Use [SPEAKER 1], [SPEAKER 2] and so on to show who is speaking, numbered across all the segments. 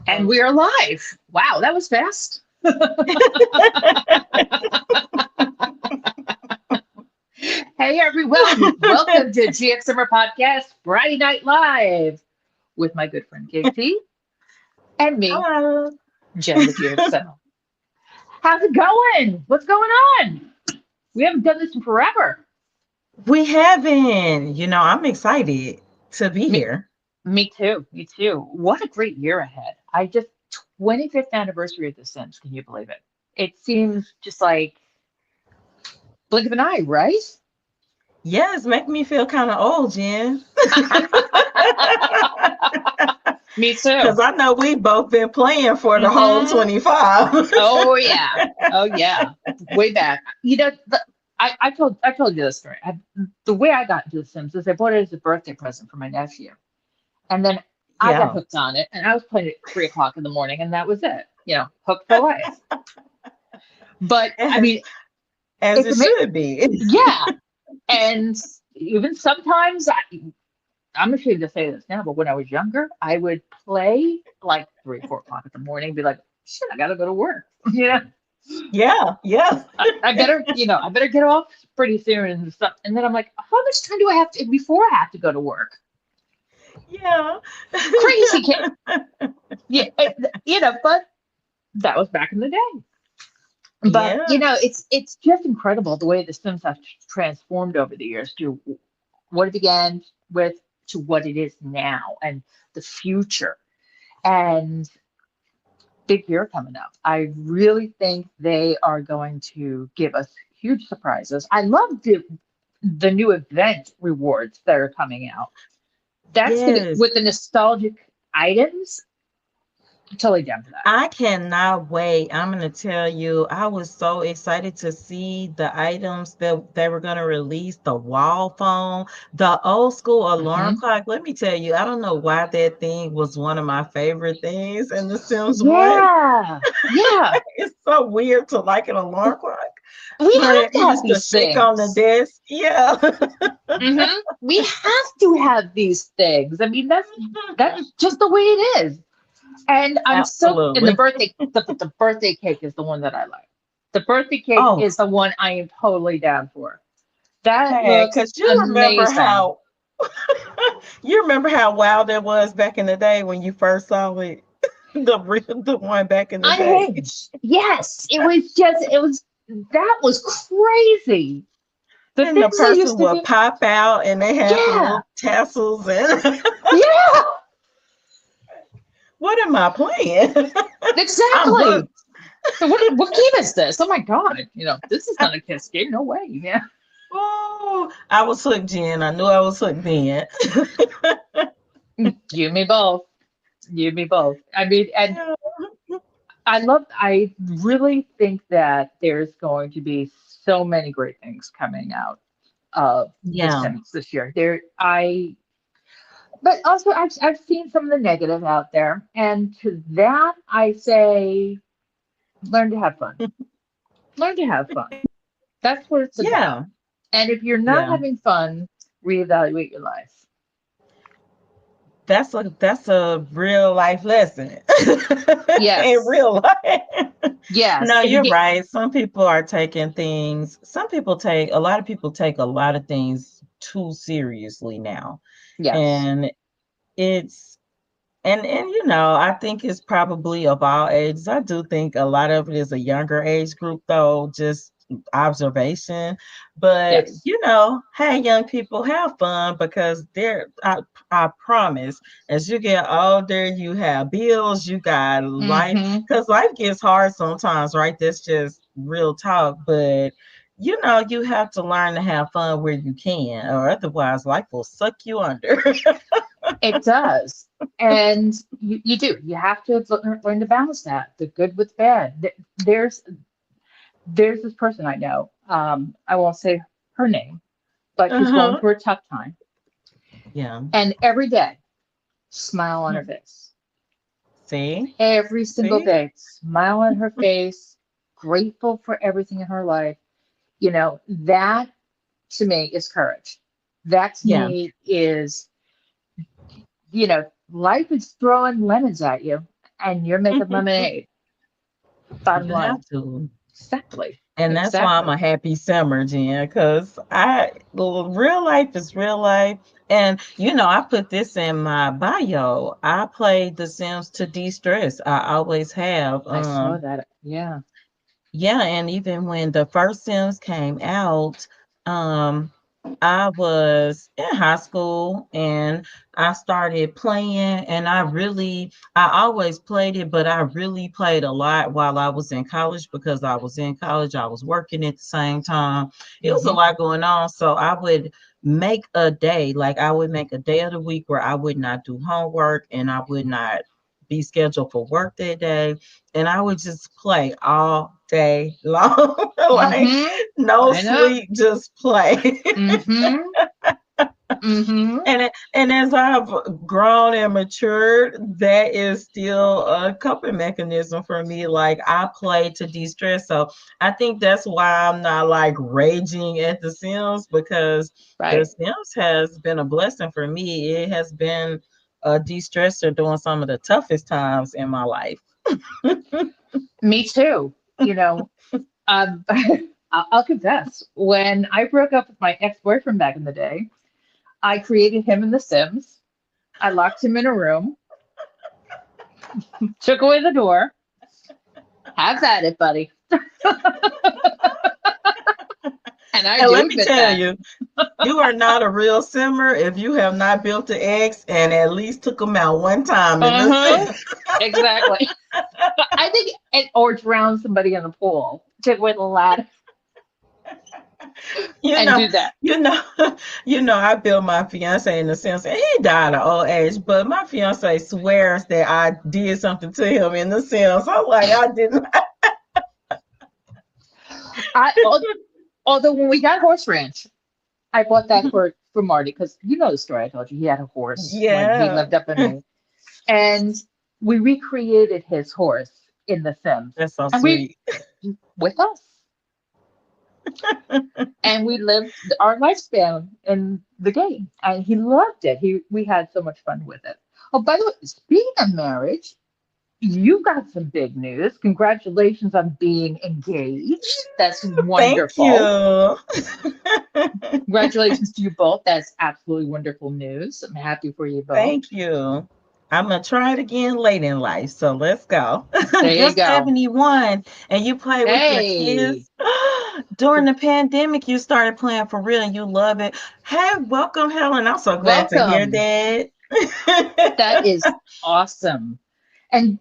[SPEAKER 1] And we are live. Wow, that was fast. Hey, everyone. Welcome to GXSimmer Podcast Friday Night Live with my good friend KT and me,
[SPEAKER 2] Hello.
[SPEAKER 1] Jen the GXSimmer. How's it going? What's going on? We haven't done this in forever.
[SPEAKER 2] We haven't. I'm excited to be
[SPEAKER 1] Me,
[SPEAKER 2] here.
[SPEAKER 1] me too. Me too. What a great year ahead. I just 25th anniversary of The Sims. Can you believe it? It seems just like blink of an eye, right?
[SPEAKER 2] Yes, make me feel kind of old, Jen.
[SPEAKER 1] Me too.
[SPEAKER 2] Because I know we've both been playing for the whole
[SPEAKER 1] hmm
[SPEAKER 2] 25.
[SPEAKER 1] Oh yeah. Oh yeah. Way back. I told you this story. The way I got into The Sims is I bought it as a birthday present for my nephew, and then I got
[SPEAKER 2] Yeah,
[SPEAKER 1] hooked on it, and I was playing it at 3 o'clock in the morning, and that was it. Hooked for life. But I
[SPEAKER 2] as,
[SPEAKER 1] mean,
[SPEAKER 2] as
[SPEAKER 1] it's
[SPEAKER 2] it
[SPEAKER 1] amazing.
[SPEAKER 2] should be.
[SPEAKER 1] Yeah, and even sometimes I'm ashamed to say this now, but when I was younger, I would play like 3, 4 o'clock in the morning, be like, shit, I gotta go to work. Yeah.
[SPEAKER 2] Yeah, yeah,
[SPEAKER 1] I better get off pretty soon and stuff. And then I'm like, how much time do I have to before I have to go to work?
[SPEAKER 2] yeah.
[SPEAKER 1] Crazy kid. Yeah, but that was back in the day. But
[SPEAKER 2] Yeah,
[SPEAKER 1] it's just incredible the way the Sims have transformed over the years to what it began with to what it is now and the future. And big year coming up. I really think they are going to give us huge surprises. I love the new event rewards that are coming out. That's gonna
[SPEAKER 2] yes.
[SPEAKER 1] with the nostalgic items. Totally down for that.
[SPEAKER 2] I cannot wait. I'm gonna tell you, I was so excited to see the items that they were gonna release, the wall phone, the old school alarm
[SPEAKER 1] hmm
[SPEAKER 2] clock. Let me tell you, I don't know why that thing was one of my favorite things in The Sims 1.
[SPEAKER 1] Yeah, yeah.
[SPEAKER 2] It's so weird to like an alarm clock,
[SPEAKER 1] We
[SPEAKER 2] but
[SPEAKER 1] have
[SPEAKER 2] it
[SPEAKER 1] to have
[SPEAKER 2] used to
[SPEAKER 1] these
[SPEAKER 2] stick on the
[SPEAKER 1] things.
[SPEAKER 2] desk. Yeah.
[SPEAKER 1] We have to have these things. I mean, that's just the way it is. And and the
[SPEAKER 2] Absolutely.
[SPEAKER 1] birthday cake is the one that I like. The birthday cake
[SPEAKER 2] Oh,
[SPEAKER 1] is the one I am totally down for. That
[SPEAKER 2] hey,
[SPEAKER 1] looks
[SPEAKER 2] because you remember
[SPEAKER 1] amazing.
[SPEAKER 2] how you remember how wild that was back in the day when you first saw it. The one back in the day.
[SPEAKER 1] Unhinged. Yes, that was crazy. The
[SPEAKER 2] And the
[SPEAKER 1] things they
[SPEAKER 2] person
[SPEAKER 1] used to
[SPEAKER 2] would
[SPEAKER 1] do.
[SPEAKER 2] pop out and they had the
[SPEAKER 1] Yeah,
[SPEAKER 2] little tassels and
[SPEAKER 1] yeah,
[SPEAKER 2] what am I playing? I'm
[SPEAKER 1] exactly.
[SPEAKER 2] hooked.
[SPEAKER 1] So what game is this? Oh my god! This is not a kiss game. No way. Yeah.
[SPEAKER 2] Oh, I was hooked, Jen. I knew I was hooked then.
[SPEAKER 1] You and me both. You and me both. I mean, and
[SPEAKER 2] Yeah.
[SPEAKER 1] I really think that there's going to be so many great things coming out of The
[SPEAKER 2] Yeah.
[SPEAKER 1] Sims this year. But also I've seen some of the negative out there, and to that I say, learn to have fun. Learn to have fun. That's what it's about.
[SPEAKER 2] Yeah.
[SPEAKER 1] And if you're not
[SPEAKER 2] Yeah.
[SPEAKER 1] having fun, reevaluate your life.
[SPEAKER 2] That's a real life lesson. In
[SPEAKER 1] Yes,
[SPEAKER 2] real life.
[SPEAKER 1] yes.
[SPEAKER 2] No,
[SPEAKER 1] If you
[SPEAKER 2] you're
[SPEAKER 1] get
[SPEAKER 2] right. A lot of people take a lot of things too seriously now.
[SPEAKER 1] yes,
[SPEAKER 2] And it's and I think it's probably of all ages. I do think a lot of it is a younger age group though, just observation. But
[SPEAKER 1] yes.
[SPEAKER 2] hey, young people, have fun because I promise, as you get older, you have bills, you got life,
[SPEAKER 1] hmm
[SPEAKER 2] because life gets hard sometimes, right? That's just real talk. But you have to learn to have fun where you can, or otherwise life will suck you under.
[SPEAKER 1] It does. And you do. You have to learn to balance that, the good with bad. There's this person I know. I won't say her name, but she's going
[SPEAKER 2] Uh-huh.
[SPEAKER 1] through a tough time.
[SPEAKER 2] Yeah.
[SPEAKER 1] And every day, smile on her face.
[SPEAKER 2] See?
[SPEAKER 1] Every single
[SPEAKER 2] See?
[SPEAKER 1] day, smile on her face, grateful for everything in her life. That to me is courage. That to
[SPEAKER 2] Yeah.
[SPEAKER 1] me is, life is throwing lemons at you. and you're making lemonade. Bottom
[SPEAKER 2] You have
[SPEAKER 1] line.
[SPEAKER 2] to.
[SPEAKER 1] Exactly.
[SPEAKER 2] And that's why I'm
[SPEAKER 1] Exactly.
[SPEAKER 2] a happy simmer, Jen, because real life is real life. And I put this in my bio. I play The Sims to de-stress. I always have.
[SPEAKER 1] I saw that. Yeah.
[SPEAKER 2] Yeah, and even when the first Sims came out, um, I was in high school and I started playing, and I always played it, but I really played a lot while I was in college because I was in college, I was working at the same time. It was a
[SPEAKER 1] Hmm.
[SPEAKER 2] lot going on. So I would make a day, like I would make a day of the week where I would not do homework and I would not be scheduled for work that day, and I would just play all day long, like
[SPEAKER 1] Hmm.
[SPEAKER 2] no
[SPEAKER 1] I know.
[SPEAKER 2] sleep, just play.
[SPEAKER 1] Hmm. Hmm.
[SPEAKER 2] And as I've grown and matured, that is still a coping mechanism for me. Like I play to de-stress, so I think that's why I'm not like raging at The Sims, because The
[SPEAKER 1] Right.
[SPEAKER 2] Sims has been a blessing for me. It has been a de-stressor during some of the toughest times in my life.
[SPEAKER 1] Me too. I'll confess. When I broke up with my ex-boyfriend back in the day, I created him in The Sims. I locked him in a room, took away the door. Have at it, buddy. And I
[SPEAKER 2] And
[SPEAKER 1] do
[SPEAKER 2] let me
[SPEAKER 1] admit
[SPEAKER 2] tell
[SPEAKER 1] that.
[SPEAKER 2] you, you are not a real simmer if you have not built an X and at least took them out one time in the
[SPEAKER 1] Uh-huh.
[SPEAKER 2] sim.
[SPEAKER 1] Exactly. I think, or drown somebody in the pool. Take away the ladder
[SPEAKER 2] You
[SPEAKER 1] and
[SPEAKER 2] know,
[SPEAKER 1] do that.
[SPEAKER 2] you know, I built my fiance in the Sims, and he died of old age. But my fiance swears that I did something to him in the Sims. I'm like, I didn't.
[SPEAKER 1] I although when we got Horse Ranch, I bought that for Marty because you know the story I told you. He had a horse when he
[SPEAKER 2] Yeah,
[SPEAKER 1] lived up in Maine, and we recreated his horse in The Sims,
[SPEAKER 2] that's so
[SPEAKER 1] and we
[SPEAKER 2] sweet.
[SPEAKER 1] with us, and we lived our lifespan in the game, and he loved it. We had so much fun with it. Oh, by the way, speaking of marriage, you got some big news. Congratulations on being engaged. That's
[SPEAKER 2] Thank
[SPEAKER 1] wonderful.
[SPEAKER 2] you.
[SPEAKER 1] Congratulations to you both. That's absolutely wonderful news. I'm happy for you both.
[SPEAKER 2] Thank you. I'm gonna try it again late in life. So let's go.
[SPEAKER 1] There
[SPEAKER 2] You're
[SPEAKER 1] you go.
[SPEAKER 2] 71 and you play with your
[SPEAKER 1] Hey,
[SPEAKER 2] kids. During the pandemic, you started playing for real and you love it. Hey, welcome, Helen. I'm so glad to hear
[SPEAKER 1] welcome.
[SPEAKER 2] that.
[SPEAKER 1] That is awesome. And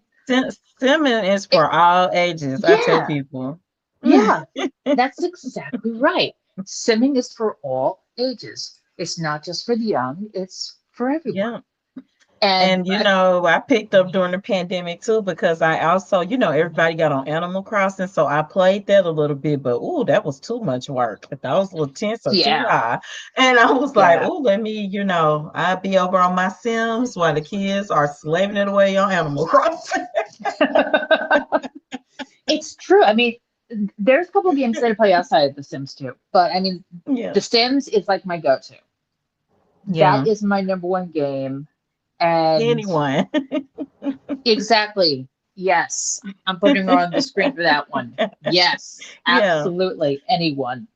[SPEAKER 2] Simming is
[SPEAKER 1] it,
[SPEAKER 2] for all ages, I tell
[SPEAKER 1] yeah,
[SPEAKER 2] people.
[SPEAKER 1] yeah, that's exactly right. Simming is for all ages. It's not just for the young, it's for everyone.
[SPEAKER 2] Yeah.
[SPEAKER 1] And
[SPEAKER 2] And I picked up during the pandemic too because I also, everybody got on Animal Crossing, so I played that a little bit, but ooh, that was too much work. That was a little tense or too
[SPEAKER 1] yeah,
[SPEAKER 2] high. And I was like,
[SPEAKER 1] yeah.
[SPEAKER 2] ooh, let me, I'll be over on my Sims while the kids are slaving it away on Animal Crossing.
[SPEAKER 1] It's true. I mean, there's a couple of games that I play outside of The Sims too, but I mean,
[SPEAKER 2] Yeah.
[SPEAKER 1] The Sims is like my go-to. That
[SPEAKER 2] Yeah.
[SPEAKER 1] is my number one game. And
[SPEAKER 2] Anyone.
[SPEAKER 1] exactly, yes, I'm putting her on the screen for that one. Yes,
[SPEAKER 2] Yeah.
[SPEAKER 1] absolutely, anyone.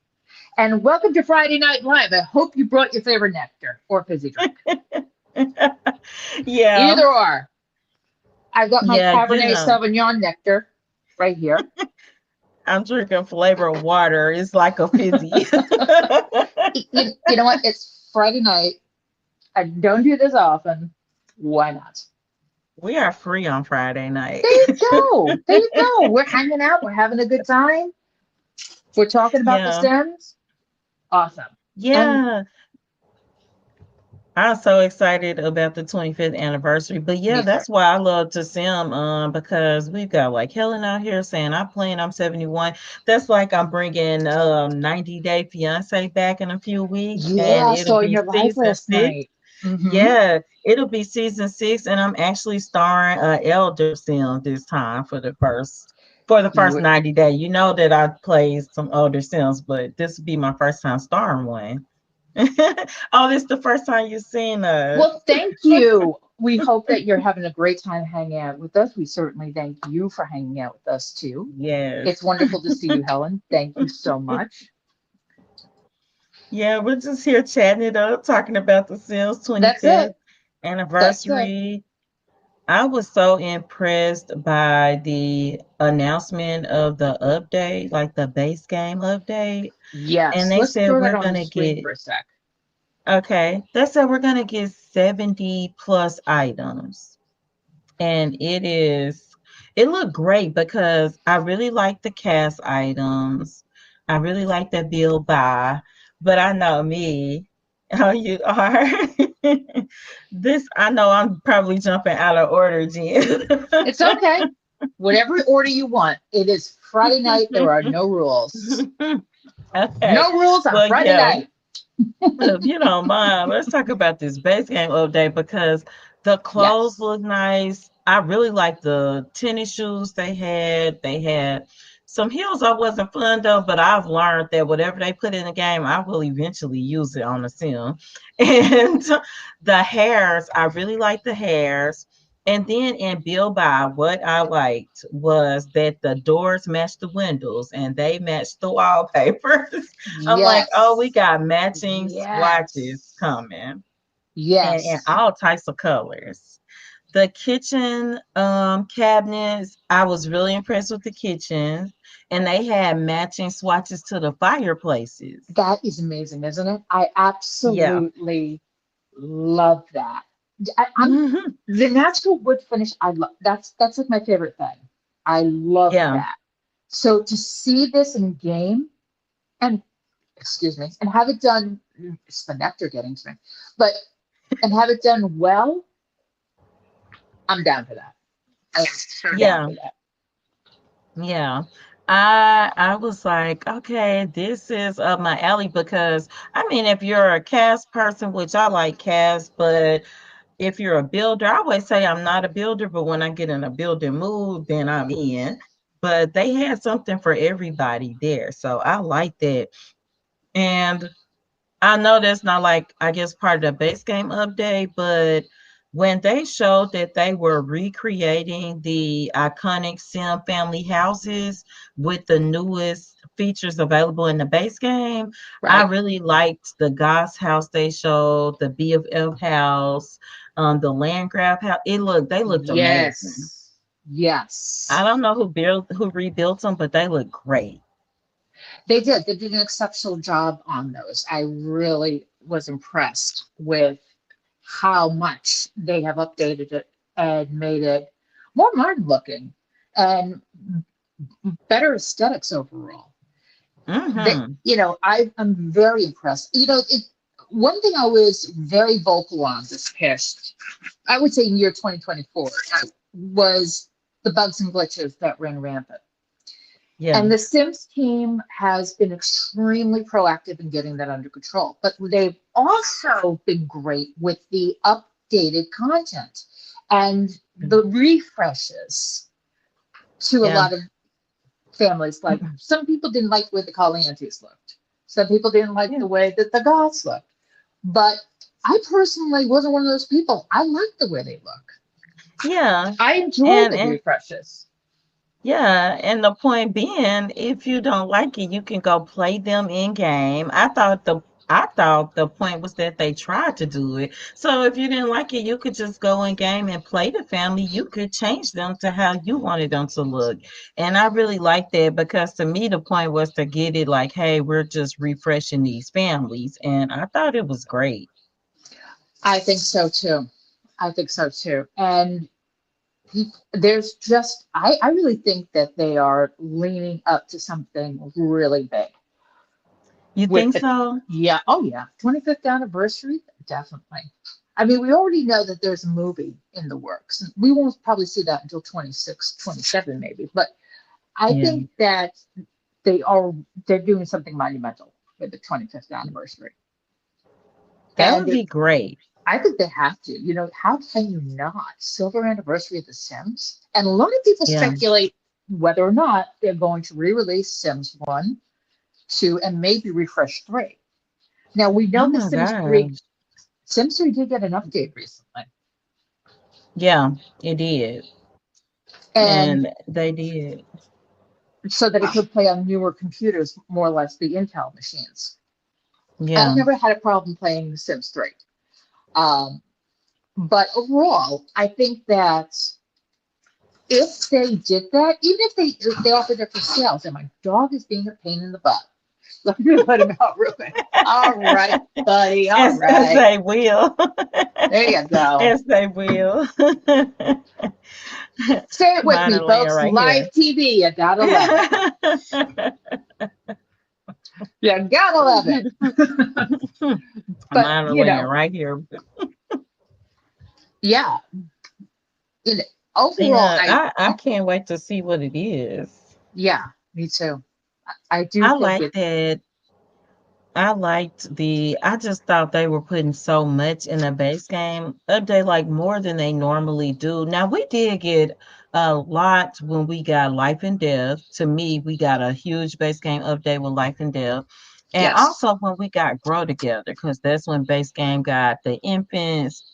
[SPEAKER 1] And welcome to Friday Night Live. I hope you brought your favorite nectar or fizzy drink.
[SPEAKER 2] Yeah.
[SPEAKER 1] Either or. I've got my
[SPEAKER 2] Yeah,
[SPEAKER 1] Cabernet Sauvignon nectar right here.
[SPEAKER 2] I'm drinking flavored water. It's like a fizzy.
[SPEAKER 1] You know what? It's Friday night. I don't do this often. Why not?
[SPEAKER 2] We are free on Friday night.
[SPEAKER 1] There you go. There you go. We're hanging out. We're having a good time. We're talking about The
[SPEAKER 2] Yeah.
[SPEAKER 1] Sims. Awesome. And
[SPEAKER 2] Yeah. I'm so excited about the 25th anniversary. But yeah,
[SPEAKER 1] me too.
[SPEAKER 2] that's why I love to sim because we've got like Helen out here saying I'm playing, I'm 71. That's like I'm bringing 90 Day Fiance back in a few weeks, and
[SPEAKER 1] Yeah, I
[SPEAKER 2] it'll
[SPEAKER 1] saw
[SPEAKER 2] be
[SPEAKER 1] your live
[SPEAKER 2] season
[SPEAKER 1] last
[SPEAKER 2] 6.
[SPEAKER 1] night. Mm-hmm.
[SPEAKER 2] Yeah, it'll be season 6, and I'm actually starring Elder Sim this time for the first
[SPEAKER 1] You
[SPEAKER 2] 90 day. You know that I played some older Sims, but this will be my first time starring one. Oh, this is the first time you've seen us.
[SPEAKER 1] well, thank you. we hope that you're having a great time hanging out with us. We certainly thank you for hanging out with us too. It's
[SPEAKER 2] Yes.
[SPEAKER 1] wonderful to see you, Helen. Thank you so much.
[SPEAKER 2] Yeah, we're just here chatting it up, talking about the Sims
[SPEAKER 1] That's it.
[SPEAKER 2] 25th
[SPEAKER 1] That's it.
[SPEAKER 2] anniversary. I was so impressed by the announcement of the update, like the base game update. And
[SPEAKER 1] Yes.
[SPEAKER 2] they
[SPEAKER 1] Let's
[SPEAKER 2] said
[SPEAKER 1] throw that
[SPEAKER 2] we're
[SPEAKER 1] on the
[SPEAKER 2] gonna
[SPEAKER 1] screen
[SPEAKER 2] get,
[SPEAKER 1] for a sec.
[SPEAKER 2] okay, they said we're gonna get 70 plus items. And it looked great because I really like the cast items. I really like that build buy, but I know me, how you are. This I know I'm probably jumping out of order, Jen.
[SPEAKER 1] It's okay. Whatever order you want. It is Friday night. There are no rules.
[SPEAKER 2] Okay.
[SPEAKER 1] No rules on
[SPEAKER 2] Well,
[SPEAKER 1] Friday
[SPEAKER 2] yeah.
[SPEAKER 1] night.
[SPEAKER 2] If you don't mind, let's talk about this base game update because the clothes
[SPEAKER 1] Yes.
[SPEAKER 2] look nice. I really like the tennis shoes they had. They had some heels I wasn't fond of, but I've learned that whatever they put in the game, I will eventually use it on the sim. And the hairs, I really like the hairs. And then in Build By, what I liked was that the doors matched the windows and they matched the wallpapers. I'm like, oh, we
[SPEAKER 1] Yes.
[SPEAKER 2] got matching swatches
[SPEAKER 1] Yes.
[SPEAKER 2] coming and in
[SPEAKER 1] Yes.
[SPEAKER 2] all types of colors. The kitchen cabinets, I was really impressed with the kitchen, and they had matching swatches to the fireplaces.
[SPEAKER 1] That is amazing, isn't it? I
[SPEAKER 2] Yeah.
[SPEAKER 1] absolutely love that. I'm
[SPEAKER 2] Hmm.
[SPEAKER 1] the natural wood finish. I love that's like my favorite thing. I love
[SPEAKER 2] Yeah.
[SPEAKER 1] that. So to see this in game and excuse me, and have it done, it's the nectar getting to me, but and have it done well, I'm down for that. I'm so down
[SPEAKER 2] Yeah.
[SPEAKER 1] for that.
[SPEAKER 2] Yeah. I was like, okay, this is up my alley because I mean, if you're a cast person, which I like cast, but if you're a builder, I always say I'm not a builder, but when I get in a building mood, then I'm in. But they had something for everybody there. So I like that. And I know that's not like, I guess, part of the base game update, but when they showed that they were recreating the iconic Sim family houses with the newest features available in the base game, I
[SPEAKER 1] Right?
[SPEAKER 2] really liked the Goss house they showed, the BFF house, the Landgrab house. They looked amazing.
[SPEAKER 1] Yes.
[SPEAKER 2] I
[SPEAKER 1] Yes.
[SPEAKER 2] don't know who rebuilt them, but they look great.
[SPEAKER 1] They did. They did an exceptional job on those. I really was impressed with how much they have updated it and made it more modern looking and better aesthetics overall.
[SPEAKER 2] Hmm.
[SPEAKER 1] I'm very impressed. One thing I was very vocal on this past, I would say in year 2024, was the bugs and glitches that ran rampant.
[SPEAKER 2] Yeah.
[SPEAKER 1] And the Sims team has been extremely proactive in getting that under control. But they've also been great with the updated content and the refreshes to a
[SPEAKER 2] Yeah.
[SPEAKER 1] lot of families. Like some people didn't like the way the Caliantes looked. Some people didn't like
[SPEAKER 2] Yeah.
[SPEAKER 1] the way that the Goths looked. But I personally wasn't one of those people. I like the way they look.
[SPEAKER 2] Yeah.
[SPEAKER 1] I enjoy
[SPEAKER 2] And
[SPEAKER 1] the
[SPEAKER 2] and
[SPEAKER 1] refreshes.
[SPEAKER 2] yeah, and the point being, if you don't like it, you can go play them in game. I thought the point was that they tried to do it. So if you didn't like it, you could just go in game and play the family. You could change them to how you wanted them to look. And I really like that because to me the point was to get it like, hey, we're just refreshing these families. And I thought it was great.
[SPEAKER 1] I think so too. I think so too. And there's just I really think that they are leaning up to something really big
[SPEAKER 2] You
[SPEAKER 1] with
[SPEAKER 2] think
[SPEAKER 1] the
[SPEAKER 2] so?
[SPEAKER 1] yeah, oh yeah, 25th anniversary, definitely. I mean, we already know that there's a movie in the works. We won't probably see that until 26, 27 maybe, but I
[SPEAKER 2] Yeah.
[SPEAKER 1] think that they are they're doing something monumental with the 25th anniversary.
[SPEAKER 2] That
[SPEAKER 1] And
[SPEAKER 2] would be great.
[SPEAKER 1] I think they have to. How can you not? Silver anniversary of The Sims. And a lot of people
[SPEAKER 2] Yeah.
[SPEAKER 1] speculate whether or not they're going to re-release Sims 1, 2, and maybe refresh 3. Now we
[SPEAKER 2] Oh
[SPEAKER 1] know the
[SPEAKER 2] my
[SPEAKER 1] Sims 3
[SPEAKER 2] gosh.
[SPEAKER 1] Sims 3 did get an update recently.
[SPEAKER 2] Yeah, it did.
[SPEAKER 1] and
[SPEAKER 2] And they did.
[SPEAKER 1] so that it could play on newer computers, more or less the Intel machines. I've
[SPEAKER 2] Yeah.
[SPEAKER 1] never had a problem playing Sims 3. Um, but overall, I think that if they did that, even if they offered it for sales, and my dog is being a pain in the butt. Let me put him out real quick. All right, buddy. All
[SPEAKER 2] As
[SPEAKER 1] right.
[SPEAKER 2] they will.
[SPEAKER 1] There you go.
[SPEAKER 2] As they will.
[SPEAKER 1] Say it with
[SPEAKER 2] Mine
[SPEAKER 1] me,
[SPEAKER 2] are laying
[SPEAKER 1] folks.
[SPEAKER 2] right
[SPEAKER 1] Live
[SPEAKER 2] here.
[SPEAKER 1] TV, you gotta love it. You gotta love it. But,
[SPEAKER 2] Mine are laying right here.
[SPEAKER 1] yeah, you know, overall,
[SPEAKER 2] Yeah, I can't wait to see what it is.
[SPEAKER 1] yeah, me too. I do
[SPEAKER 2] I
[SPEAKER 1] think
[SPEAKER 2] like
[SPEAKER 1] it,
[SPEAKER 2] that. I just thought they were putting so much in the base game update, like more than they normally do. Now, we did get a lot when we got Life and Death. To me, we got a huge base game update with Life and Death. And
[SPEAKER 1] yes,
[SPEAKER 2] also when we got Grow Together, because that's when base game got the infants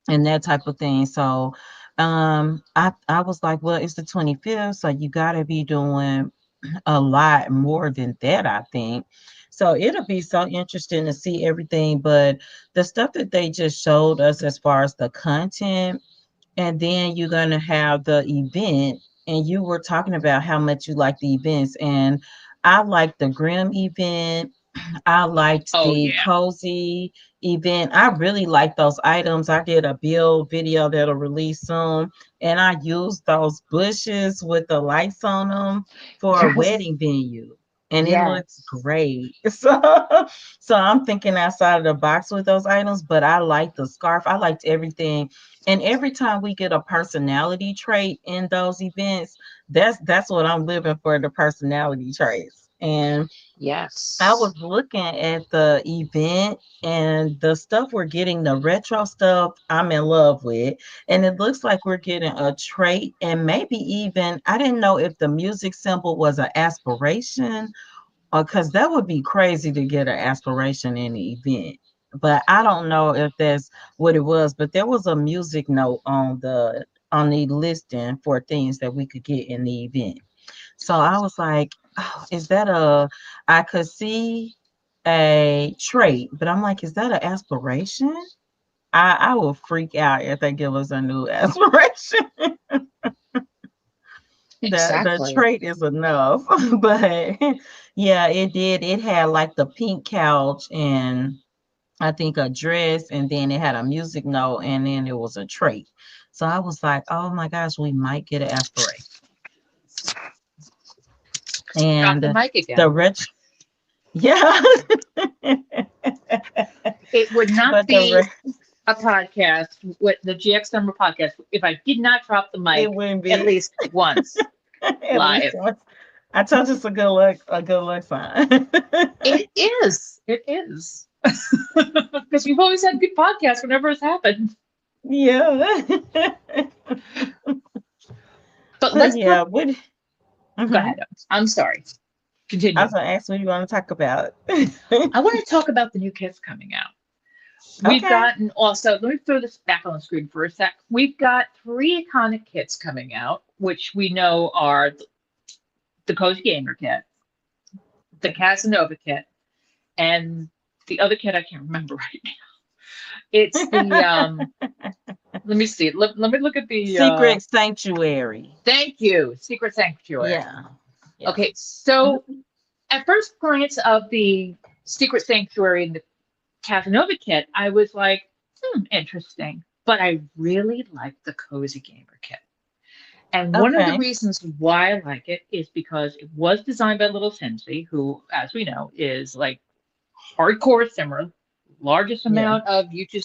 [SPEAKER 2] and that type of thing. So I was like, well, it's the 25th, so you gotta be doing a lot more than that, I think. So it'll be so interesting to see everything. But the stuff that they just showed us as far as the content, and then you're going to have the event, and you were talking about how much you like the events. And I like the Grim event. I liked
[SPEAKER 1] oh
[SPEAKER 2] the
[SPEAKER 1] yeah,
[SPEAKER 2] cozy event. I really like those items. I did a build video that'll release soon, and I used those bushes with the lights on them for a
[SPEAKER 1] yes,
[SPEAKER 2] wedding venue, and it looks
[SPEAKER 1] yes,
[SPEAKER 2] great. So I'm thinking outside of the box with those items, but I like the scarf. I liked everything. And every time we get a personality trait in those events, that's what I'm living for, the personality traits. And I
[SPEAKER 1] yes,
[SPEAKER 2] was looking at the event and the stuff we're getting, the retro stuff, I'm in love with. And it looks like we're getting a trait and maybe even, I didn't know if the music symbol was an aspiration or because that would be crazy to get an aspiration in the event. But I don't know if that's what it was. But there was a music note on the listing for things that we could get in the event. So I was like, oh, is that a, I could see a trait, but I'm like, is that an aspiration? I will freak out if they give us a new aspiration. The
[SPEAKER 1] exactly.
[SPEAKER 2] trait is enough. But yeah, it did. It had like the pink couch and I think a dress, and then it had a music note, and then it was a trait. So I was like, oh my gosh, we might get an aspiration.
[SPEAKER 1] Drop the
[SPEAKER 2] And
[SPEAKER 1] mic
[SPEAKER 2] the
[SPEAKER 1] again.
[SPEAKER 2] rich, yeah.
[SPEAKER 1] It would not
[SPEAKER 2] But the
[SPEAKER 1] be a podcast with the GXSimmer podcast if I did not drop the
[SPEAKER 2] it
[SPEAKER 1] mic
[SPEAKER 2] wouldn't
[SPEAKER 1] at
[SPEAKER 2] be
[SPEAKER 1] least once
[SPEAKER 2] at least
[SPEAKER 1] live.
[SPEAKER 2] once. I told you it's a good luck sign.
[SPEAKER 1] It is. It is. Because we've always had good podcasts whenever it's happened.
[SPEAKER 2] Yeah.
[SPEAKER 1] But
[SPEAKER 2] But
[SPEAKER 1] let's talk.
[SPEAKER 2] yeah, what
[SPEAKER 1] Go
[SPEAKER 2] mhm.
[SPEAKER 1] ahead. I'm sorry.
[SPEAKER 2] I was
[SPEAKER 1] Continue.
[SPEAKER 2] gonna ask what you want to talk about.
[SPEAKER 1] I want to talk about the new kits coming out. We've
[SPEAKER 2] Okay.
[SPEAKER 1] gotten also, let me throw this back on the screen for a sec. We've got three iconic kits coming out, which we know are the Cozy Gamer kit, the Casanova kit, and the other kit I can't remember right now. It's the let me see. Let me look at the
[SPEAKER 2] Secret Sanctuary.
[SPEAKER 1] thank you, Secret Sanctuary.
[SPEAKER 2] Yeah. Yeah.
[SPEAKER 1] Okay, so at first glance of the Secret Sanctuary and the Casanova kit, I was like, interesting. But I really like the Cozy Gamer kit. And one of the
[SPEAKER 2] Okay.
[SPEAKER 1] reasons why I like it is because it was designed by Little Simsy, who, as we know, is like hardcore simmer, largest
[SPEAKER 2] Yeah.
[SPEAKER 1] amount of YouTube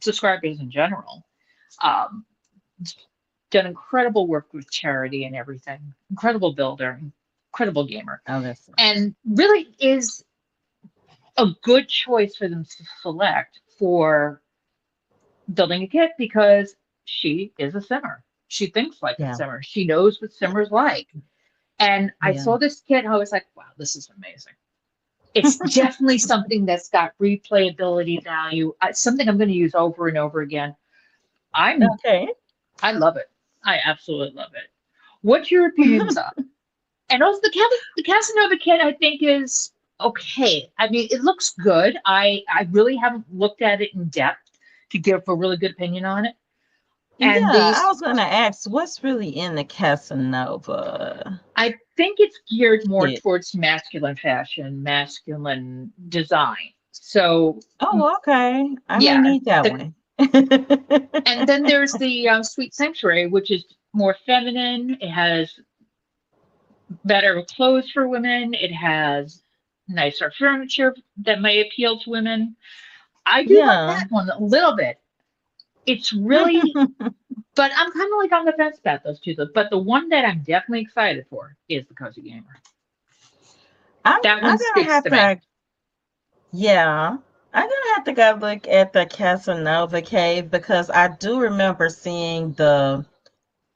[SPEAKER 1] subscribers in general. Um, done incredible work with charity and everything. Incredible builder, incredible gamer,
[SPEAKER 2] Oh, that's
[SPEAKER 1] and really is a good choice for them to select for building a kit because she is a simmer. She thinks like a
[SPEAKER 2] yeah.
[SPEAKER 1] simmer. She knows what simmer's like. And I
[SPEAKER 2] Yeah.
[SPEAKER 1] saw this kit and I was like, wow, this is amazing. It's definitely something that's got replayability value. Something I'm going to use over and over again. I'm
[SPEAKER 2] Okay.
[SPEAKER 1] I love it. I absolutely love it. What's your opinions on? And also the Casanova kit I think is okay. I mean, it looks good. I really haven't looked at it in depth to give a really good opinion on it. And
[SPEAKER 2] Yeah, I
[SPEAKER 1] these
[SPEAKER 2] was gonna ask what's really in the Casanova
[SPEAKER 1] I think it's geared more
[SPEAKER 2] kit.
[SPEAKER 1] towards masculine fashion, masculine design. So
[SPEAKER 2] Oh, okay. I may
[SPEAKER 1] yeah,
[SPEAKER 2] need that
[SPEAKER 1] the,
[SPEAKER 2] one.
[SPEAKER 1] and then there's the Sweet Sanctuary, which is more feminine. It has better clothes for women. It has nicer furniture that may appeal to women. I do like
[SPEAKER 2] Yeah.
[SPEAKER 1] that one a little bit. It's really, but I'm kind of like on the fence about those two. But the one that I'm definitely excited for is the Cozy Gamer. That
[SPEAKER 2] I'm
[SPEAKER 1] one
[SPEAKER 2] gonna
[SPEAKER 1] speaks
[SPEAKER 2] have
[SPEAKER 1] to me.
[SPEAKER 2] to, yeah, I'm gonna have to go look at the Casanova cave because I do remember seeing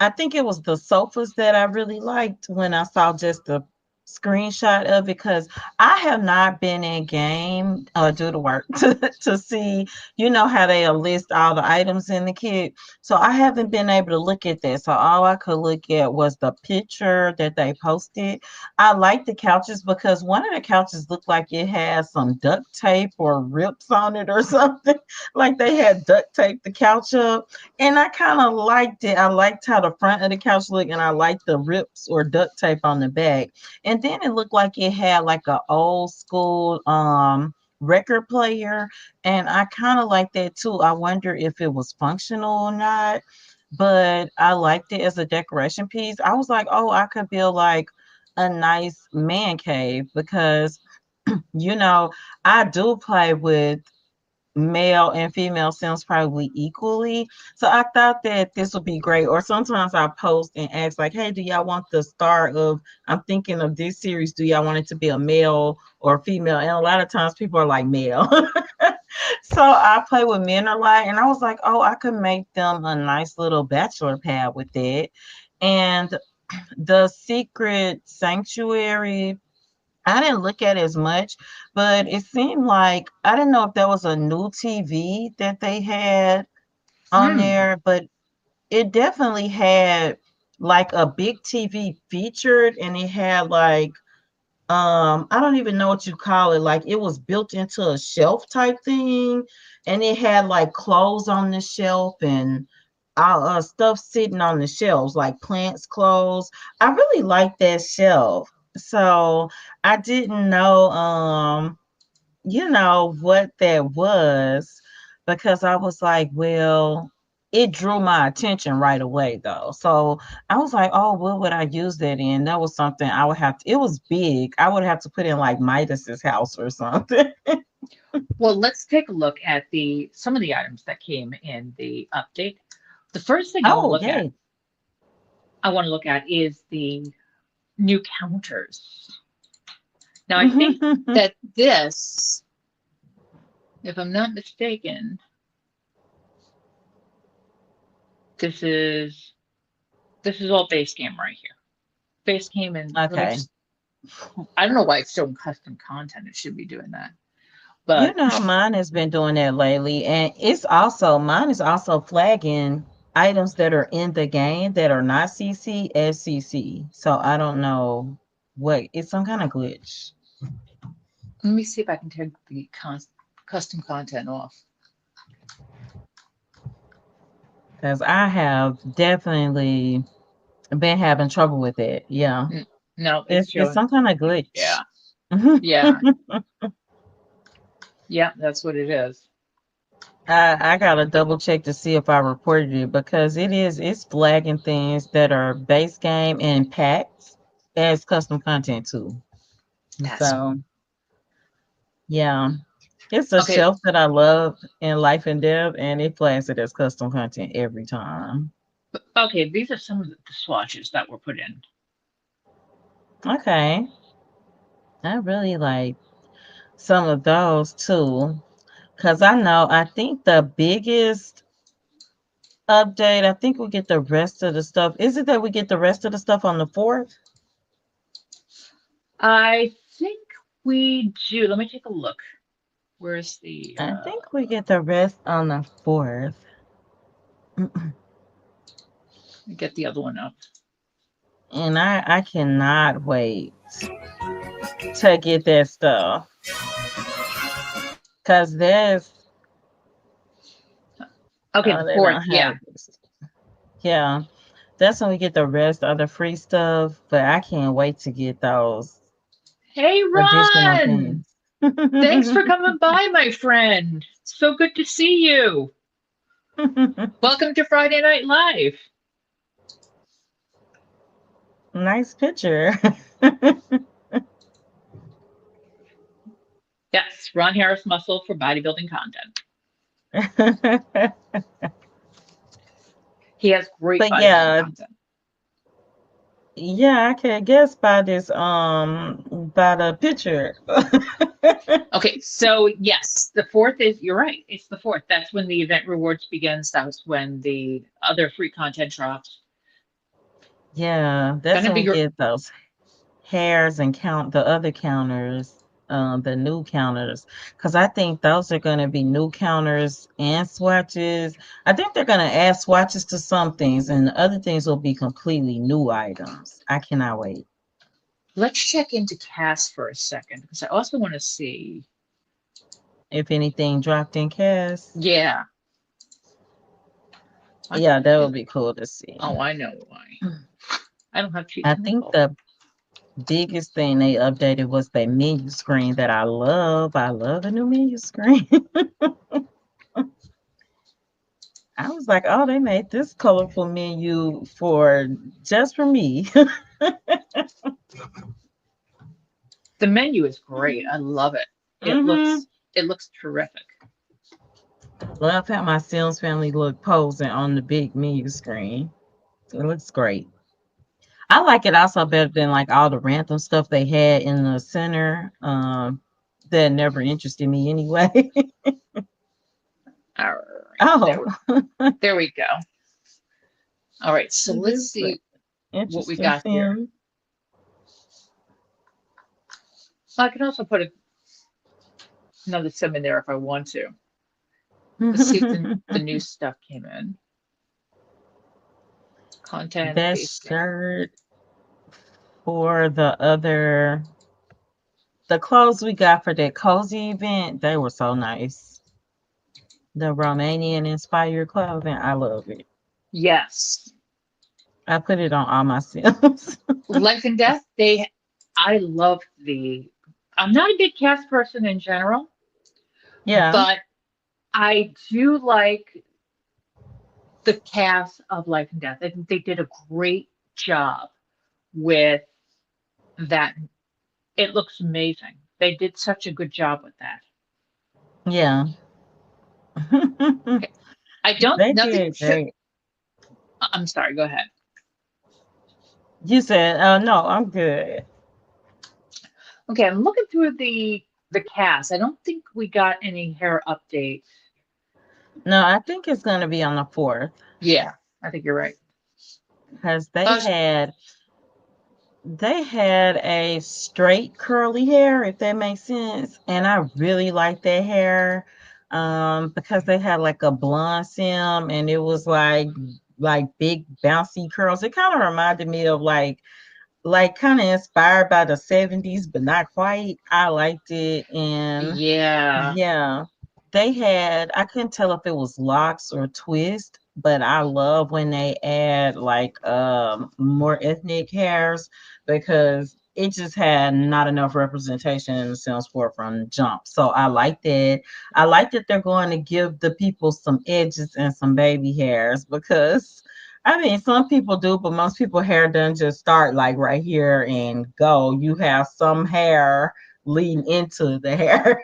[SPEAKER 2] I think it was the sofas that I really liked when I saw just the screenshot of it because I have not been in game do the work to see, how they list all the items in the kit. So I haven't been able to look at that. So all I could look at was the picture that they posted. I like the couches because one of the couches looked like it had some duct tape or rips on it or something. Like they had duct taped the couch up. And I kind of liked it. I liked how the front of the couch looked, and I liked the rips or duct tape on the back. And then it looked like it had like a old school record player, and I kind of like that too. I wonder if it was functional or not, but I liked it as a decoration piece. I was like, oh, I could build like a nice man cave because you know I do play with male and female Sims probably equally. So I thought that this would be great. Or sometimes I post and ask like, hey, do y'all want the star of I'm thinking of this series? Do y'all want it to be a male or female? And a lot of times people are like male. So I play with men a lot and I was like, oh, I could make them a nice little bachelor pad with it. And the secret sanctuary I didn't look at as much, but it seemed like I didn't know if that was a new TV that they had on
[SPEAKER 1] Hmm.
[SPEAKER 2] there, but it definitely had like a big TV featured and it had like I don't even know what you call it. Like it was built into a shelf type thing and it had like clothes on the shelf and stuff sitting on the shelves like plants, clothes. I really liked that shelf. So I didn't know what that was because I was like, well, it drew my attention right away though. So I was like, oh, what would I use that in? That was something I would have to, it was big. I would have to put in like Midas's house or something.
[SPEAKER 1] Well, let's take a look at the some of the items that came in the update. The first thing
[SPEAKER 2] Oh, yay.
[SPEAKER 1] I want to look at is the new counters. Now, I think that this, if I'm not mistaken, this is this is all base game right here. Base game, and let me
[SPEAKER 2] Okay.
[SPEAKER 1] just, I don't know why it's showing custom content. It should be doing that. But
[SPEAKER 2] Mine has been doing that lately. And mine is also flagging items that are in the game that are not CC as CC. So I don't know it's some kind of glitch.
[SPEAKER 1] let me see if I can take the custom content off.
[SPEAKER 2] Because I have definitely been having trouble with it. Yeah.
[SPEAKER 1] No, it's
[SPEAKER 2] It's
[SPEAKER 1] showing.
[SPEAKER 2] some kind of
[SPEAKER 1] Yeah.
[SPEAKER 2] glitch.
[SPEAKER 1] Yeah. Yeah, that's what it is.
[SPEAKER 2] I gotta double check to see if I reported it because it's flagging things that are base game and packs as custom content too.
[SPEAKER 1] That's
[SPEAKER 2] So yeah. It's a
[SPEAKER 1] okay.
[SPEAKER 2] shelf that I love in Life and Dev and it flags it as custom content every time.
[SPEAKER 1] Okay, these are some of the swatches that were put in.
[SPEAKER 2] Okay. I really like some of those too. Cause I think the biggest update, I think we get the rest of the stuff. Is it that we get the rest of the stuff on the 4th?
[SPEAKER 1] I think we do. Let me take a look. Where's the
[SPEAKER 2] I think we get the rest on the 4th.
[SPEAKER 1] Get the other one up.
[SPEAKER 2] And I cannot wait to get that stuff. Cause there's
[SPEAKER 1] Okay, the
[SPEAKER 2] they
[SPEAKER 1] fourth.
[SPEAKER 2] don't
[SPEAKER 1] Yeah.
[SPEAKER 2] have this. Yeah. That's when we get the rest of the free stuff. But I can't wait to get those
[SPEAKER 1] Hey,
[SPEAKER 2] additional
[SPEAKER 1] Ron.
[SPEAKER 2] things.
[SPEAKER 1] Thanks for coming by, my friend. So good to see you. Welcome to Friday Night Live.
[SPEAKER 2] Nice picture.
[SPEAKER 1] Yes, Ron Harris Muscle for bodybuilding content. He has great
[SPEAKER 2] But
[SPEAKER 1] bodybuilding
[SPEAKER 2] yeah,
[SPEAKER 1] content.
[SPEAKER 2] yeah, I can guess by this by the picture.
[SPEAKER 1] Okay, so yes, the fourth is, you're right, it's the fourth. That's when the event rewards begins. That's when the other free content drops.
[SPEAKER 2] Yeah, that's
[SPEAKER 1] Gonna
[SPEAKER 2] when
[SPEAKER 1] be
[SPEAKER 2] we get those hairs and count the other counters, the new counters. Because I think those are gonna be new counters and swatches. I think they're gonna add swatches to some things, and the other things will be completely new items. I cannot wait.
[SPEAKER 1] Let's check into Cass for a second because I also want to see.
[SPEAKER 2] If anything dropped in cast,
[SPEAKER 1] Yeah, I
[SPEAKER 2] yeah, that would
[SPEAKER 1] it,
[SPEAKER 2] be cool to see.
[SPEAKER 1] oh, I know why. I don't have cheat
[SPEAKER 2] I
[SPEAKER 1] to
[SPEAKER 2] think the biggest thing they updated was the menu screen that I love. I love the new menu screen. I was like, oh, they made this colorful menu for just for me.
[SPEAKER 1] The menu is great. I love it. It
[SPEAKER 2] Hmm.
[SPEAKER 1] looks terrific.
[SPEAKER 2] Love how my Sims family look posing on the big menu screen. It looks great. I like it also better than like all the random stuff they had in the center. That never interested me anyway.
[SPEAKER 1] All right,
[SPEAKER 2] Oh,
[SPEAKER 1] there we go. All right, so let's
[SPEAKER 2] this is an
[SPEAKER 1] see what we
[SPEAKER 2] interesting
[SPEAKER 1] got here.
[SPEAKER 2] sim.
[SPEAKER 1] I can also put another sim in there if I want to. Let's see if the new stuff came in. Content,
[SPEAKER 2] That
[SPEAKER 1] base game.
[SPEAKER 2] shirt for the clothes we got for that cozy event, they were so nice. The Romanian inspired clothing, I love it.
[SPEAKER 1] Yes.
[SPEAKER 2] I put it on all my Sims.
[SPEAKER 1] Life and Death, I love I'm not a big cast person in general,
[SPEAKER 2] Yeah,
[SPEAKER 1] but I do like the cast of Life and Death. I think they did a great job with that. It looks amazing. They did such a good job with that.
[SPEAKER 2] yeah.
[SPEAKER 1] Okay. I don't,
[SPEAKER 2] They
[SPEAKER 1] nothing
[SPEAKER 2] did
[SPEAKER 1] should,
[SPEAKER 2] great.
[SPEAKER 1] I'm sorry, go ahead.
[SPEAKER 2] You said, oh no, I'm good.
[SPEAKER 1] Okay, I'm looking through the cast. I don't think we got any hair updates.
[SPEAKER 2] No, I think it's gonna be on the 4th
[SPEAKER 1] Yeah, I think you're right.
[SPEAKER 2] because
[SPEAKER 1] Uh,
[SPEAKER 2] they had a straight curly hair, if that makes sense. And I really like that hair. Because they had like a blonde sim and it was like big bouncy curls. It kind of reminded me of like kind of inspired by the 70s, but not quite. I liked it. And
[SPEAKER 1] yeah,
[SPEAKER 2] yeah, they had, I couldn't tell if it was locks or twist, but I love when they add like more ethnic hairs because it just had not enough representation in the Sims 4 from jump. So I like that. I like that they're going to give the people some edges and some baby hairs because I mean some people do, but most people hair doesn't just start like right here and go. You have some hair leading into the hair.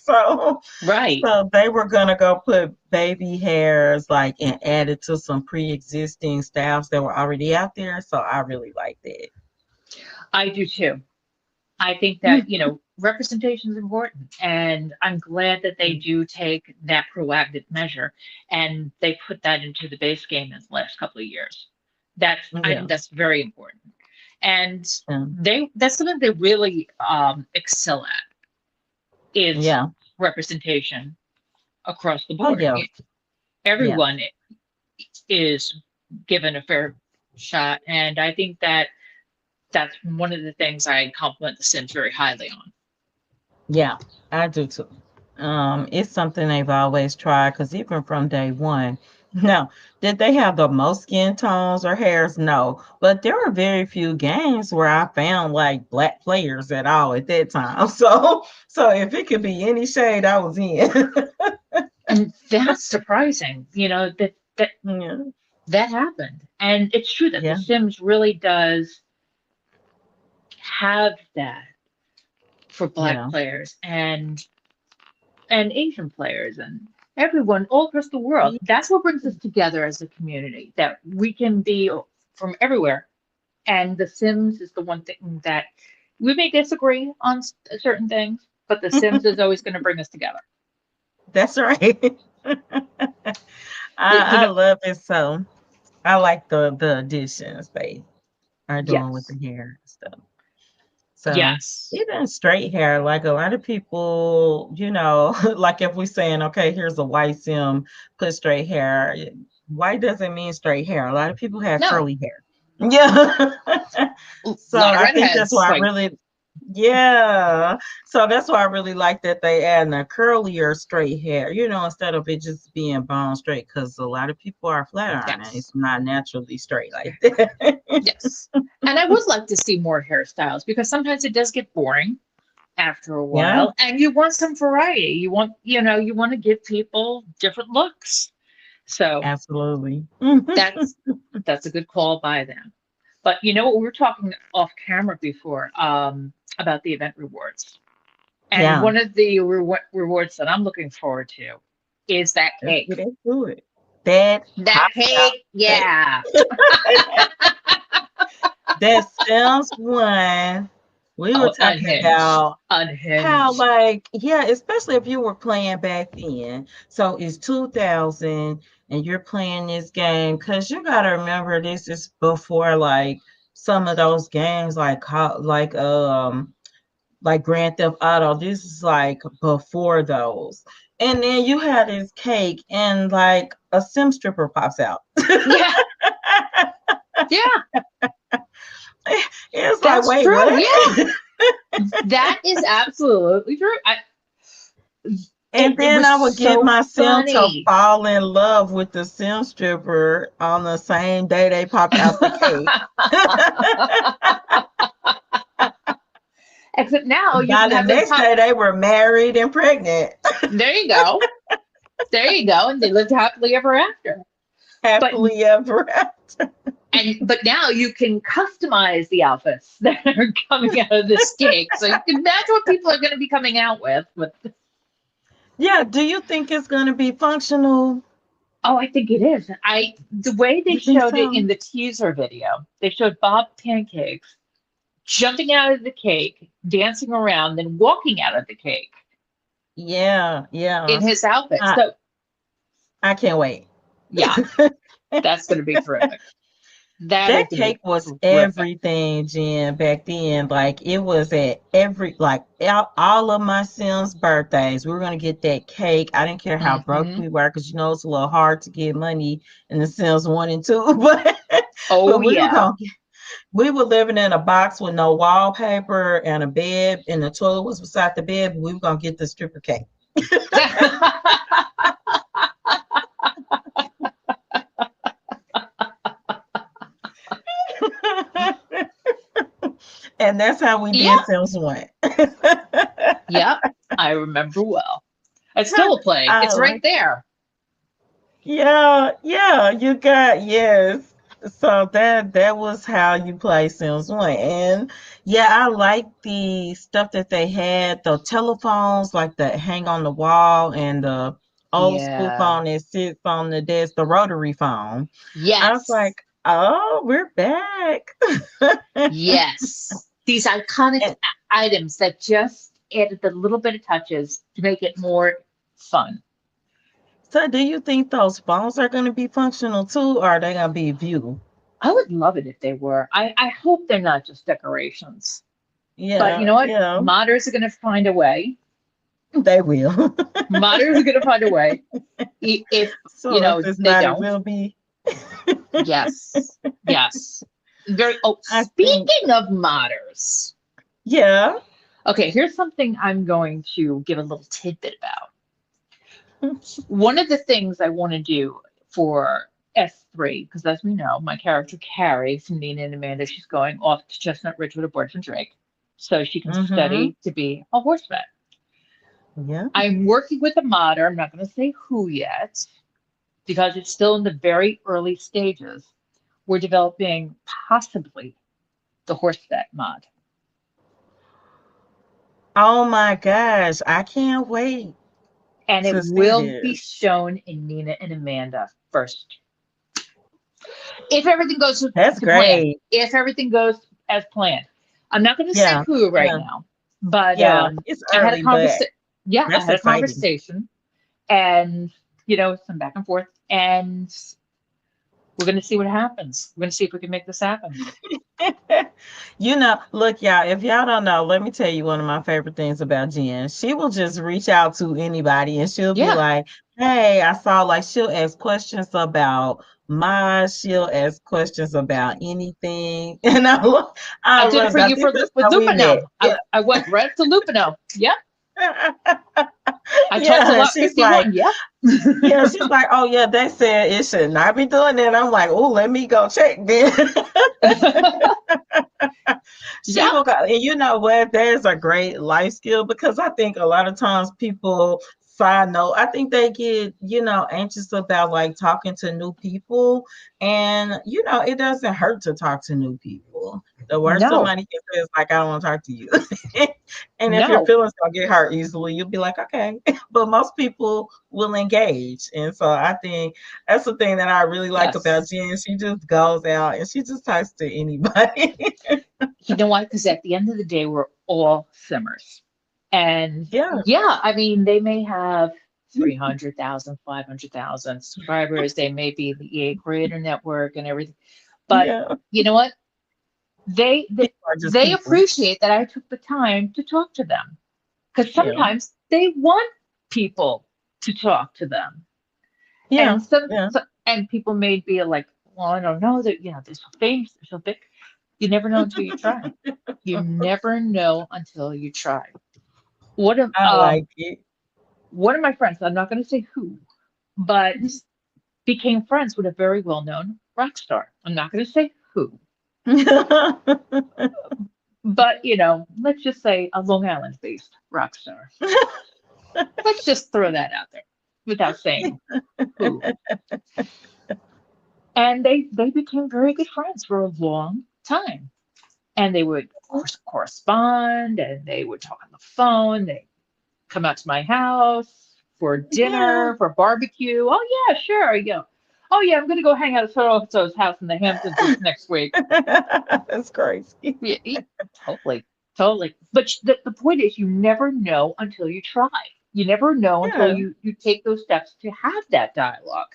[SPEAKER 2] so
[SPEAKER 1] right.
[SPEAKER 2] so they were gonna go put baby hairs like and add it to some pre-existing styles that were already out there. So I really like that.
[SPEAKER 1] I do too. I think that, representation is important, and I'm glad that they do take that proactive measure and they put that into the base game in the last couple of years. I
[SPEAKER 2] Yeah.
[SPEAKER 1] think that's very important. And
[SPEAKER 2] Yeah.
[SPEAKER 1] that's something they really excel at is
[SPEAKER 2] Yeah.
[SPEAKER 1] representation across the
[SPEAKER 2] Oh
[SPEAKER 1] board.
[SPEAKER 2] yeah. Yeah.
[SPEAKER 1] Everyone, is given a fair shot. And I think that that's one of the things I compliment The Sims very highly on.
[SPEAKER 2] Yeah, I do too. It's something they've always tried because even from day one. Now, did they have the most skin tones or hairs? No, but there were very few games where I found like black players at all at that time. So if it could be any shade, I was in.
[SPEAKER 1] And that's surprising,
[SPEAKER 2] Yeah,
[SPEAKER 1] that happened. And it's true that The
[SPEAKER 2] yeah,
[SPEAKER 1] Sims really does have that for Black
[SPEAKER 2] yeah.
[SPEAKER 1] players and Asian players and everyone all across the world.
[SPEAKER 2] Yeah.
[SPEAKER 1] That's what brings us together as a community, that we can be from everywhere. And The Sims is the one thing that we may disagree on certain things, but The Sims is always going to bring us together.
[SPEAKER 2] That's right.
[SPEAKER 1] But,
[SPEAKER 2] I love it so. I like the additions they are doing with
[SPEAKER 1] yes,
[SPEAKER 2] the hair and stuff. So
[SPEAKER 1] yes.
[SPEAKER 2] even straight hair, like a lot of people, like if we're saying, okay, here's a white sim, put straight hair. White doesn't mean straight hair. A lot of people have
[SPEAKER 1] No,
[SPEAKER 2] curly hair. Yeah.
[SPEAKER 1] a
[SPEAKER 2] So
[SPEAKER 1] lot of
[SPEAKER 2] I think that's
[SPEAKER 1] redheads.
[SPEAKER 2] why I
[SPEAKER 1] Like,
[SPEAKER 2] really, yeah. So that's why I really like that they add a curlier straight hair, instead of it just being bone straight, because a lot of people are flat iron and
[SPEAKER 1] yes,
[SPEAKER 2] it's not naturally straight like that.
[SPEAKER 1] yes. And I would like to see more hairstyles because sometimes it does get boring after a
[SPEAKER 2] Yeah,
[SPEAKER 1] while, and you want some variety. You want to give people different looks. So
[SPEAKER 2] absolutely.
[SPEAKER 1] that's that's a good call by them. But you know what, we were talking off camera before about the event rewards. And
[SPEAKER 2] Yeah.
[SPEAKER 1] one of the rewards that I'm looking forward to is that
[SPEAKER 2] Let's
[SPEAKER 1] cake.
[SPEAKER 2] get into it. That
[SPEAKER 1] That
[SPEAKER 2] hot
[SPEAKER 1] cake,
[SPEAKER 2] cake.
[SPEAKER 1] yeah.
[SPEAKER 2] That Sims one. We were
[SPEAKER 1] Oh,
[SPEAKER 2] talking
[SPEAKER 1] unhinged.
[SPEAKER 2] about how,
[SPEAKER 1] Unhinged.
[SPEAKER 2] like, yeah, especially if you were playing back then. So it's 2000 and you're playing this game because you got to remember this is before like some of those games like Grand Theft Auto. This is like before those. And then you had this cake and like a sim stripper pops out.
[SPEAKER 1] Yeah, yeah,
[SPEAKER 2] It's like,
[SPEAKER 1] that's
[SPEAKER 2] wait,
[SPEAKER 1] true.
[SPEAKER 2] what?
[SPEAKER 1] Yeah, that is absolutely true.
[SPEAKER 2] And
[SPEAKER 1] It
[SPEAKER 2] then
[SPEAKER 1] was
[SPEAKER 2] I would get
[SPEAKER 1] so
[SPEAKER 2] my sim to
[SPEAKER 1] funny.
[SPEAKER 2] fall in love with the sim stripper on the same day they popped out the cake.
[SPEAKER 1] Except now you
[SPEAKER 2] By
[SPEAKER 1] can
[SPEAKER 2] the
[SPEAKER 1] have them
[SPEAKER 2] next
[SPEAKER 1] pop.
[SPEAKER 2] day, they were married and pregnant.
[SPEAKER 1] There you go. There you go. And they lived happily ever after. But
[SPEAKER 2] Happily ever after.
[SPEAKER 1] but now you can customize the outfits that are coming out of this cake. So you can imagine what people are going to be coming out with.
[SPEAKER 2] Yeah, do you think it's going to be functional?
[SPEAKER 1] Oh, I think it is. The way they
[SPEAKER 2] You think
[SPEAKER 1] showed it
[SPEAKER 2] so?
[SPEAKER 1] in the teaser video, they showed Bob Pancakes jumping out of the cake, dancing around, then walking out of the cake
[SPEAKER 2] Yeah,
[SPEAKER 1] in
[SPEAKER 2] yeah.
[SPEAKER 1] his outfit.
[SPEAKER 2] I,
[SPEAKER 1] So
[SPEAKER 2] I can't wait.
[SPEAKER 1] yeah, that's going to be terrific. That is
[SPEAKER 2] That
[SPEAKER 1] going to be
[SPEAKER 2] cake was
[SPEAKER 1] terrific.
[SPEAKER 2] everything, Jen, back then. Like it was at all of my Sims' birthdays. We were gonna get that cake. I didn't care how broke
[SPEAKER 1] Hmm.
[SPEAKER 2] we were, because it's a little hard to get money in the Sims 1 and 2. But
[SPEAKER 1] Oh
[SPEAKER 2] we were
[SPEAKER 1] yeah.
[SPEAKER 2] gonna we were living in a box with no wallpaper and a bed, and the toilet was beside the bed, but we were gonna get the stripper cake. And that's how we did
[SPEAKER 1] Yeah.
[SPEAKER 2] Sims 1.
[SPEAKER 1] Yep. I remember well. It's still a play.
[SPEAKER 2] I
[SPEAKER 1] It's right
[SPEAKER 2] like,
[SPEAKER 1] there.
[SPEAKER 2] yeah, yeah, you got, yes. So that was how you play Sims 1. And yeah, I like the stuff that they had, the telephones like that hang on the wall, and the old school
[SPEAKER 1] Yeah.
[SPEAKER 2] phone that sits on the desk, the rotary phone. I was
[SPEAKER 1] Yes.
[SPEAKER 2] like, oh, we're back.
[SPEAKER 1] Yes. These iconic
[SPEAKER 2] And
[SPEAKER 1] items that just added the little bit of touches to make it more fun.
[SPEAKER 2] so do you think those phones are going to be functional too, or are they going to be view?
[SPEAKER 1] I would love it if they were. I hope they're not just decorations. But you
[SPEAKER 2] Yeah,
[SPEAKER 1] know what?
[SPEAKER 2] yeah,
[SPEAKER 1] Modders are going to find a way.
[SPEAKER 2] they will.
[SPEAKER 1] Modders are going to find a way. If
[SPEAKER 2] So if it's
[SPEAKER 1] they
[SPEAKER 2] not, it
[SPEAKER 1] don't,
[SPEAKER 2] will be.
[SPEAKER 1] Yes. Yes. Very. Oh,
[SPEAKER 2] I think,
[SPEAKER 1] speaking of modders.
[SPEAKER 2] yeah.
[SPEAKER 1] Okay, here's something I'm going to give a little tidbit about. One of the things I want to do for S3, because as we know, my character Carrie from Nina and Amanda, she's going off to Chestnut Ridge with her boyfriend Drake, so she can
[SPEAKER 2] Mm-hmm.
[SPEAKER 1] study to be a horseman.
[SPEAKER 2] Yeah.
[SPEAKER 1] I'm working with a modder. I'm not going to say who yet, because it's still in the very early stages. We're developing possibly the horseback mod,
[SPEAKER 2] Oh my gosh. I can't wait
[SPEAKER 1] and it
[SPEAKER 2] to see
[SPEAKER 1] will be
[SPEAKER 2] this.
[SPEAKER 1] shown in Nina and Amanda first. If everything goes
[SPEAKER 2] That's
[SPEAKER 1] to plan,
[SPEAKER 2] great.
[SPEAKER 1] if everything goes as planned. I'm not going to say
[SPEAKER 2] Yeah.
[SPEAKER 1] who right
[SPEAKER 2] Yeah.
[SPEAKER 1] now, but
[SPEAKER 2] Yeah. It's
[SPEAKER 1] I had a
[SPEAKER 2] early, but
[SPEAKER 1] conversation. Yeah, I
[SPEAKER 2] that's
[SPEAKER 1] had a
[SPEAKER 2] exciting.
[SPEAKER 1] conversation, and some back and forth, and we're going to see what happens. We're going to see if we can make this happen.
[SPEAKER 2] Look, y'all, if y'all don't know, let me tell you one of my favorite things about Jen. She will just reach out to anybody and she'll be
[SPEAKER 1] Yeah,
[SPEAKER 2] like, hey, I saw, like, she'll ask questions about she'll ask questions about anything. And
[SPEAKER 1] I
[SPEAKER 2] I
[SPEAKER 1] did it
[SPEAKER 2] love
[SPEAKER 1] for
[SPEAKER 2] that.
[SPEAKER 1] you
[SPEAKER 2] This
[SPEAKER 1] for
[SPEAKER 2] is
[SPEAKER 1] with
[SPEAKER 2] how we met.
[SPEAKER 1] Lupino. I went right to Lupino. Yep, I talked to
[SPEAKER 2] Yeah. And
[SPEAKER 1] lot
[SPEAKER 2] she's like,
[SPEAKER 1] 51. Yep.
[SPEAKER 2] yeah, she's like, oh yeah, they said it should not be doing that. I'm like, oh, let me go check then. She
[SPEAKER 1] Yep.
[SPEAKER 2] will go, and you know what? That is a great life skill because I think a lot of times people, side note, I think they get, anxious about like talking to new people. And, it doesn't hurt to talk to new people. The worst
[SPEAKER 1] No,
[SPEAKER 2] somebody can say is like, I don't want to talk to you. And if your
[SPEAKER 1] no.
[SPEAKER 2] feelings don't get hurt easily, you'll be like, okay. But most people will engage. And so I think that's the thing that I really like about
[SPEAKER 1] Yes.
[SPEAKER 2] Jen. She just goes out and she just talks to anybody.
[SPEAKER 1] You know why? Because at the end of the day, we're all simmers. And
[SPEAKER 2] Yeah.
[SPEAKER 1] yeah, I mean, they may have 300,000, 500,000 subscribers. They may be in the EA Creator Network and everything. But
[SPEAKER 2] Yeah.
[SPEAKER 1] you know what? They they,
[SPEAKER 2] People are just
[SPEAKER 1] they
[SPEAKER 2] people.
[SPEAKER 1] appreciate that I took the time to talk to them. Because
[SPEAKER 2] Yeah.
[SPEAKER 1] sometimes they want people to talk to them.
[SPEAKER 2] Yeah.
[SPEAKER 1] And some,
[SPEAKER 2] Yeah.
[SPEAKER 1] so, and people may be like, well, I don't know that, they're so famous, they're so big. You never know until you try. You never know until you try. One of
[SPEAKER 2] I like it.
[SPEAKER 1] one of my friends, I'm not going to say who, but became friends with a very well-known rock star. I'm not going to say who, but let's just say a Long Island-based rock star. Let's just throw that out there without saying who. And they became very good friends for a long time. And they would, of course, correspond, and they would talk on the phone. They come out to my house for
[SPEAKER 2] Yeah.
[SPEAKER 1] dinner, for barbecue. Oh yeah, sure. Oh yeah, I'm gonna go hang out at so and so's house in the Hamptons this next week.
[SPEAKER 2] That's crazy.
[SPEAKER 1] Yeah, yeah, totally, totally. But the point is, you never know until you try. You never know until
[SPEAKER 2] Yeah.
[SPEAKER 1] you take those steps to have that dialogue.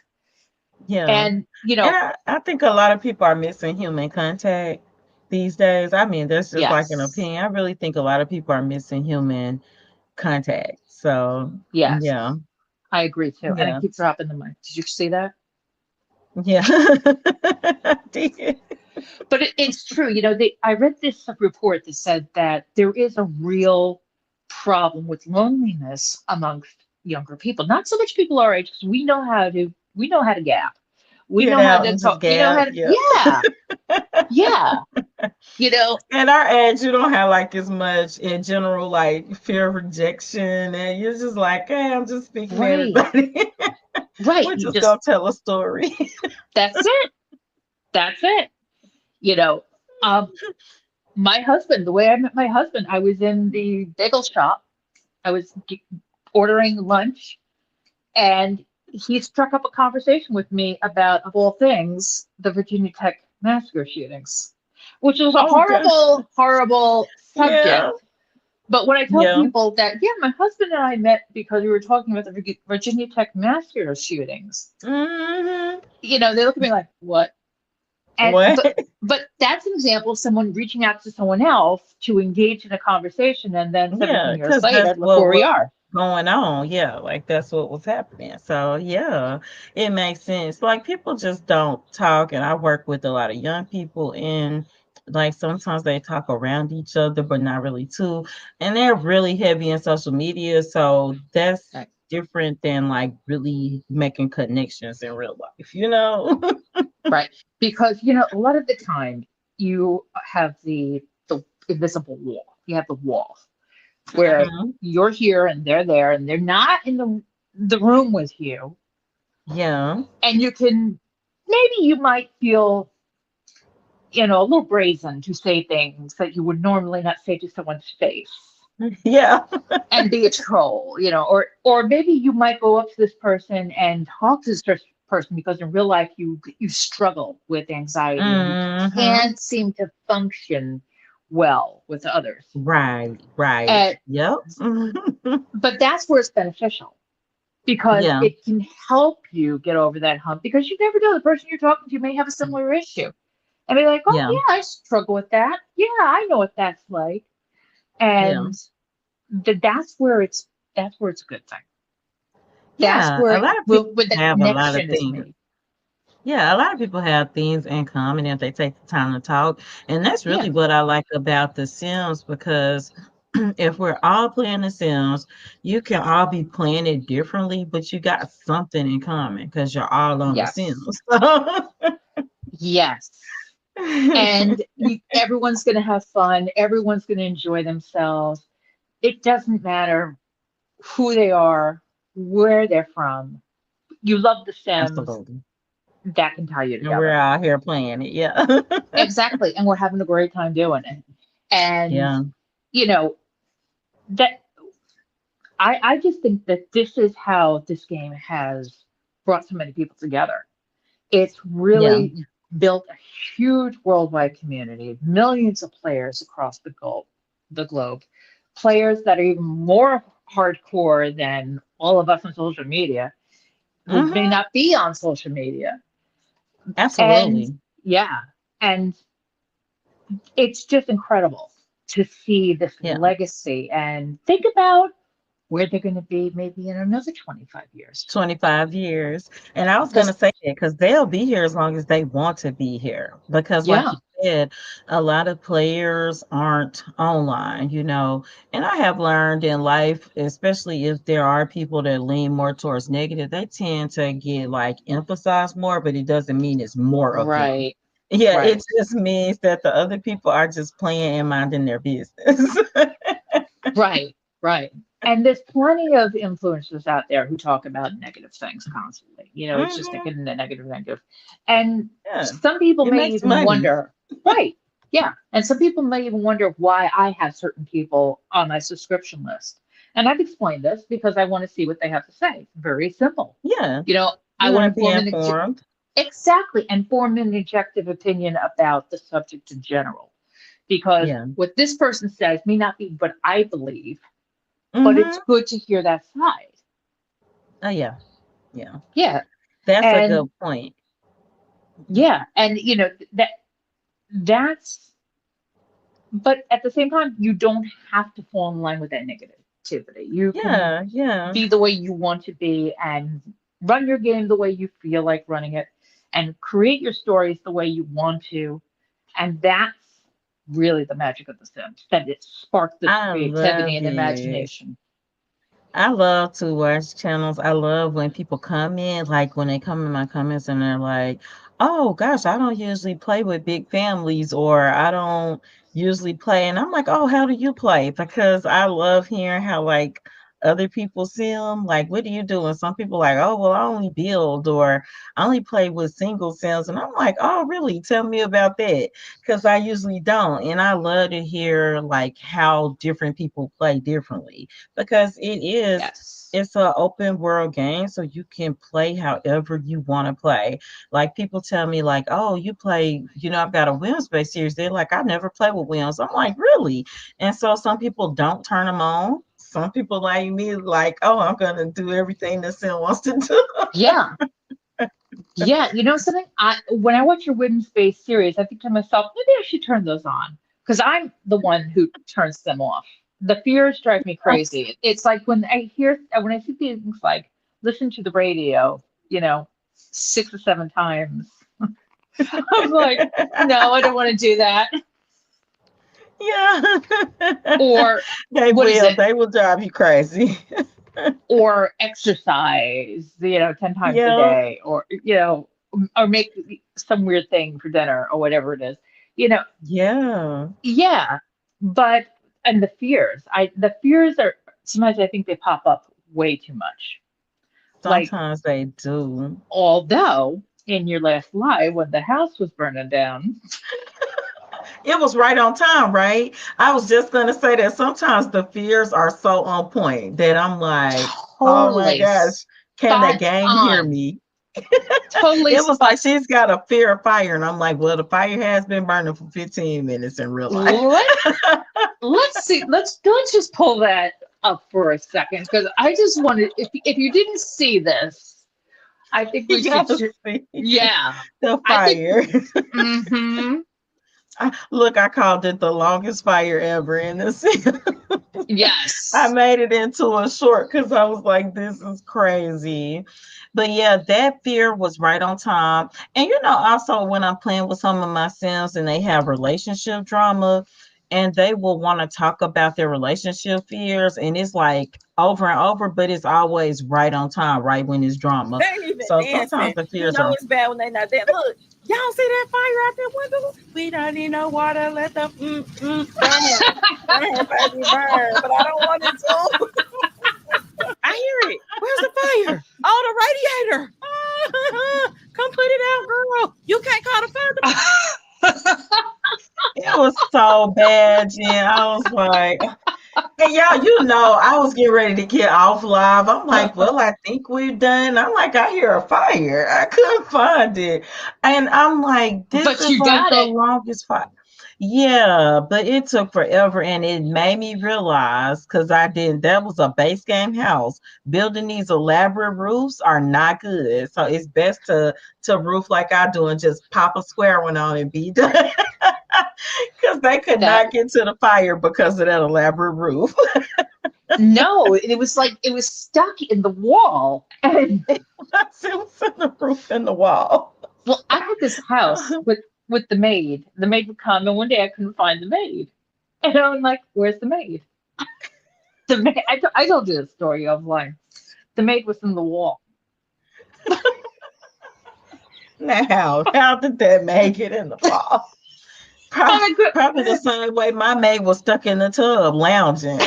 [SPEAKER 2] Yeah.
[SPEAKER 1] And
[SPEAKER 2] And I think a lot of people are missing human contact these days. I mean, that's just like an
[SPEAKER 1] yes,
[SPEAKER 2] opinion. I really think a lot of people are missing human contact. So,
[SPEAKER 1] yes,
[SPEAKER 2] yeah.
[SPEAKER 1] I agree too. And I
[SPEAKER 2] Yeah.
[SPEAKER 1] keep dropping the mic. Did you see that?
[SPEAKER 2] Yeah. I did.
[SPEAKER 1] But it's true. I read this report that said that there is a real problem with loneliness amongst younger people. Not so much people our age, because we know how to gap. We
[SPEAKER 2] Get
[SPEAKER 1] know how
[SPEAKER 2] out
[SPEAKER 1] to
[SPEAKER 2] and just
[SPEAKER 1] talk. We know how
[SPEAKER 2] gab.
[SPEAKER 1] to,
[SPEAKER 2] Yeah.
[SPEAKER 1] yeah, yeah. You know,
[SPEAKER 2] At our age, you don't have like as much in general, like fear of rejection, and you're just like, hey, I'm just speaking to
[SPEAKER 1] right,
[SPEAKER 2] everybody.
[SPEAKER 1] right.
[SPEAKER 2] We're
[SPEAKER 1] You
[SPEAKER 2] just
[SPEAKER 1] just
[SPEAKER 2] gonna tell a story.
[SPEAKER 1] That's it. That's it. You know, um, my husband. The way I met my husband, I was in the bagel shop. I was ordering lunch, and he struck up a conversation with me about, of all things, the Virginia Tech massacre shootings, which was a
[SPEAKER 2] Oh god.
[SPEAKER 1] horrible, horrible
[SPEAKER 2] Yeah.
[SPEAKER 1] subject. But when I tell
[SPEAKER 2] Yeah.
[SPEAKER 1] people that, yeah, my husband and I met because we were talking about the Virginia Tech massacre shootings,
[SPEAKER 2] Hmm.
[SPEAKER 1] they look at me like, what? And
[SPEAKER 2] What?
[SPEAKER 1] but that's an example of someone reaching out to someone else to engage in a conversation, and then 17
[SPEAKER 2] Yeah,
[SPEAKER 1] years
[SPEAKER 2] because that's
[SPEAKER 1] later, look where we are.
[SPEAKER 2] going on. Yeah, like that's what was happening. So yeah, it makes sense. Like people just don't talk, and I work with a lot of young people, and like sometimes they talk around each other, but not really too. And they're really heavy in social media, so that's
[SPEAKER 1] Right.
[SPEAKER 2] different than like really making connections in real life, you know?
[SPEAKER 1] Right. Because, a lot of the time you have the invisible wall. You have the wall where
[SPEAKER 2] Mhm.
[SPEAKER 1] you're here and they're there and they're not in the room with you.
[SPEAKER 2] Yeah.
[SPEAKER 1] And maybe you might feel, a little brazen to say things that you would normally not say to someone's face
[SPEAKER 2] Yeah.
[SPEAKER 1] and be a troll, or maybe you might go up to this person and talk to this person because in real life you struggle with anxiety and you
[SPEAKER 2] Mhm.
[SPEAKER 1] can't seem to function well with others.
[SPEAKER 2] Right, right.
[SPEAKER 1] And
[SPEAKER 2] Yep.
[SPEAKER 1] but that's where it's beneficial because
[SPEAKER 2] Yeah,
[SPEAKER 1] it can help you get over that hump because you never know the person you're talking to may have a similar issue and be like, oh
[SPEAKER 2] yeah,
[SPEAKER 1] yeah, I struggle with that. Yeah, I know what that's like.
[SPEAKER 2] yeah.
[SPEAKER 1] And that's where it's a good thing. That's
[SPEAKER 2] Yeah,
[SPEAKER 1] where
[SPEAKER 2] a lot of people
[SPEAKER 1] when the
[SPEAKER 2] have a lot of
[SPEAKER 1] connection is
[SPEAKER 2] things.
[SPEAKER 1] made.
[SPEAKER 2] Yeah, a lot of people have things in common if they take the time to talk. And that's
[SPEAKER 1] Yeah.
[SPEAKER 2] really what I like about The Sims because if we're all playing The Sims, you can all be playing it differently, but you got something in common because you're all on The
[SPEAKER 1] Yes.
[SPEAKER 2] Sims.
[SPEAKER 1] Yes. And everyone's going to have fun. Everyone's going to enjoy themselves. It doesn't matter who they are, where they're from. You love The Sims.
[SPEAKER 2] Absolutely.
[SPEAKER 1] That can tie you
[SPEAKER 2] And we're
[SPEAKER 1] together.
[SPEAKER 2] out here playing it. Yeah.
[SPEAKER 1] Exactly. And we're having a great time doing it. And,
[SPEAKER 2] Yeah.
[SPEAKER 1] you know, that I just think that this is how this game has brought so many people together. It's
[SPEAKER 2] Yeah.
[SPEAKER 1] really built a huge worldwide community, millions of players across the globe, players that are even more hardcore than all of us on social media who may
[SPEAKER 2] Hmm.
[SPEAKER 1] not be on social media. And
[SPEAKER 2] Absolutely.
[SPEAKER 1] yeah, and it's just incredible to see this
[SPEAKER 2] Yeah.
[SPEAKER 1] legacy and think about where they're going to be maybe in another 25 years.
[SPEAKER 2] 25 years. And I was going to
[SPEAKER 1] Because,
[SPEAKER 2] say that because they'll be here as long as they want to be here. Because, like
[SPEAKER 1] yeah,
[SPEAKER 2] you said, a lot of players aren't online, And I have learned in life, especially if there are people that lean more towards negative, they tend to get like emphasized more, but it doesn't mean it's more of them.
[SPEAKER 1] right,
[SPEAKER 2] Yeah, it
[SPEAKER 1] right.
[SPEAKER 2] just means that the other people are just playing and minding their business.
[SPEAKER 1] Right, right. And there's plenty of influencers out there who talk about negative things constantly. It's just
[SPEAKER 2] Hmm.
[SPEAKER 1] negative, negative, negative. And
[SPEAKER 2] Yeah,
[SPEAKER 1] some people
[SPEAKER 2] it
[SPEAKER 1] may
[SPEAKER 2] makes
[SPEAKER 1] even
[SPEAKER 2] money.
[SPEAKER 1] wonder, right, yeah. And some people may even wonder why I have certain people on my subscription list. And I've explained this because I want to see what they have to say. Very simple.
[SPEAKER 2] Yeah,
[SPEAKER 1] You know, I
[SPEAKER 2] you
[SPEAKER 1] want
[SPEAKER 2] want
[SPEAKER 1] to
[SPEAKER 2] to be
[SPEAKER 1] form
[SPEAKER 2] informed.
[SPEAKER 1] exactly and form an objective opinion about the subject in general. Because
[SPEAKER 2] Yeah.
[SPEAKER 1] what this person says may not be what I believe, but it's
[SPEAKER 2] Mhm.
[SPEAKER 1] good to hear that side.
[SPEAKER 2] Oh, yeah. Yeah.
[SPEAKER 1] Yeah.
[SPEAKER 2] That's a
[SPEAKER 1] And
[SPEAKER 2] good point.
[SPEAKER 1] yeah. And that's but at the same time, you don't have to fall in line with that negativity. You can
[SPEAKER 2] Yeah, yeah.
[SPEAKER 1] be the way you want to be and run your game the way you feel like running it and create your stories the way you want to. And that's really the magic of The Sims, that it sparked this
[SPEAKER 2] I
[SPEAKER 1] creativity
[SPEAKER 2] love
[SPEAKER 1] and
[SPEAKER 2] it.
[SPEAKER 1] imagination.
[SPEAKER 2] I love to watch channels. I love when people come in, like when they come in my comments and they're like, "Oh gosh, I don't usually play with big families or I don't usually play." And I'm like, "Oh, how do you play?" Because I love hearing how like other people see them. Like, what do you do? And some people like, "Oh, well, I only build or I only play with single cells." And I'm like, "Oh, really? Tell me about that." Because I usually don't. And I love to hear like how different people play differently because
[SPEAKER 1] Yes.
[SPEAKER 2] it's an open world game so you can play however you want to play. Like people tell me like, oh, you play, I've got a Williams based series. They're like, I never play with Williams. I'm like, really? And so some people don't turn them on. Some people like me like, oh, I'm gonna do everything the sim wants to do.
[SPEAKER 1] Yeah. Yeah, something? When I watch your Wooden Space series, I think to myself, maybe I should turn those on because I'm the one who turns them off. The fears drive me crazy. It's like when I see things like listen to the radio, 6 or 7 times. I'm like, no, I don't want to do that.
[SPEAKER 2] Yeah.
[SPEAKER 1] Or
[SPEAKER 2] They
[SPEAKER 1] what is
[SPEAKER 2] will.
[SPEAKER 1] it?
[SPEAKER 2] They will drive you crazy.
[SPEAKER 1] Or exercise, 10 times a
[SPEAKER 2] Yeah.
[SPEAKER 1] day, or make some weird thing for dinner or whatever it is. You know,
[SPEAKER 2] Yeah.
[SPEAKER 1] yeah. But and the fears are sometimes I think they pop up way too much. Like,
[SPEAKER 2] Sometimes they do.
[SPEAKER 1] although in your last live when the house was burning down,
[SPEAKER 2] It was right on time, right? I was just gonna say that sometimes the fears are so on point that I'm like, oh my
[SPEAKER 1] totally
[SPEAKER 2] gosh, can the
[SPEAKER 1] spot
[SPEAKER 2] game hear
[SPEAKER 1] on.
[SPEAKER 2] me?
[SPEAKER 1] Totally
[SPEAKER 2] It was like
[SPEAKER 1] spot.
[SPEAKER 2] she's got a fear of fire, and I'm like, well, the fire has been burning for 15 minutes in real life.
[SPEAKER 1] Let let's see. Let's just pull that up for a second because I just wanted. If you didn't see this, I think we
[SPEAKER 2] You
[SPEAKER 1] should.
[SPEAKER 2] gotta see
[SPEAKER 1] Yeah,
[SPEAKER 2] the
[SPEAKER 1] I think.
[SPEAKER 2] fire.
[SPEAKER 1] Mm-hmm.
[SPEAKER 2] Look, I called it the longest fire ever in the city. I
[SPEAKER 1] Yes.
[SPEAKER 2] made it into a short because I was like, this is crazy. But yeah, that fear was right on time. And also when I'm playing with some of my Sims and they have relationship drama and they will want to talk about their relationship fears, and it's like over and over, but it's always right on time, right when it's drama.
[SPEAKER 3] They ain't even
[SPEAKER 2] So sometimes
[SPEAKER 3] dancing.
[SPEAKER 2] the
[SPEAKER 3] You
[SPEAKER 2] fears
[SPEAKER 3] know
[SPEAKER 2] are
[SPEAKER 3] it's bad when they not dancing. Look, y'all see that fire out that window? We don't need no water. Let the burn, baby, burn. But I don't want it to. I hear it. Where's the fire? Oh, the radiator. Come put it out, girl. You can't call the fire.
[SPEAKER 2] it was so bad, Jen. I was like, and y'all, I was getting ready to get off live. I'm like, well, I think we're done. I'm like, I hear a fire. I couldn't find it. And I'm like, this
[SPEAKER 1] But
[SPEAKER 2] is
[SPEAKER 1] you
[SPEAKER 2] like
[SPEAKER 1] got
[SPEAKER 2] the
[SPEAKER 1] it.
[SPEAKER 2] longest fire. Yeah, but it took forever and it made me realize because that was a base game house. Building these elaborate roofs are not good. So it's best to roof like I do and just pop a square one on and be done. Because they could
[SPEAKER 1] That
[SPEAKER 2] not get to the fire because of that elaborate roof.
[SPEAKER 1] no, it was like it was stuck in the wall. And
[SPEAKER 2] It was in the roof in the wall.
[SPEAKER 1] well, I had this house with the maid. The maid would come, and one day I couldn't find the maid, and I'm like, "Where's the maid?" The maid. I told you the story offline. The maid was in the wall.
[SPEAKER 2] Now, how did that make it in the wall?
[SPEAKER 1] And I could.
[SPEAKER 2] Probably the same way my maid was stuck in the tub lounging.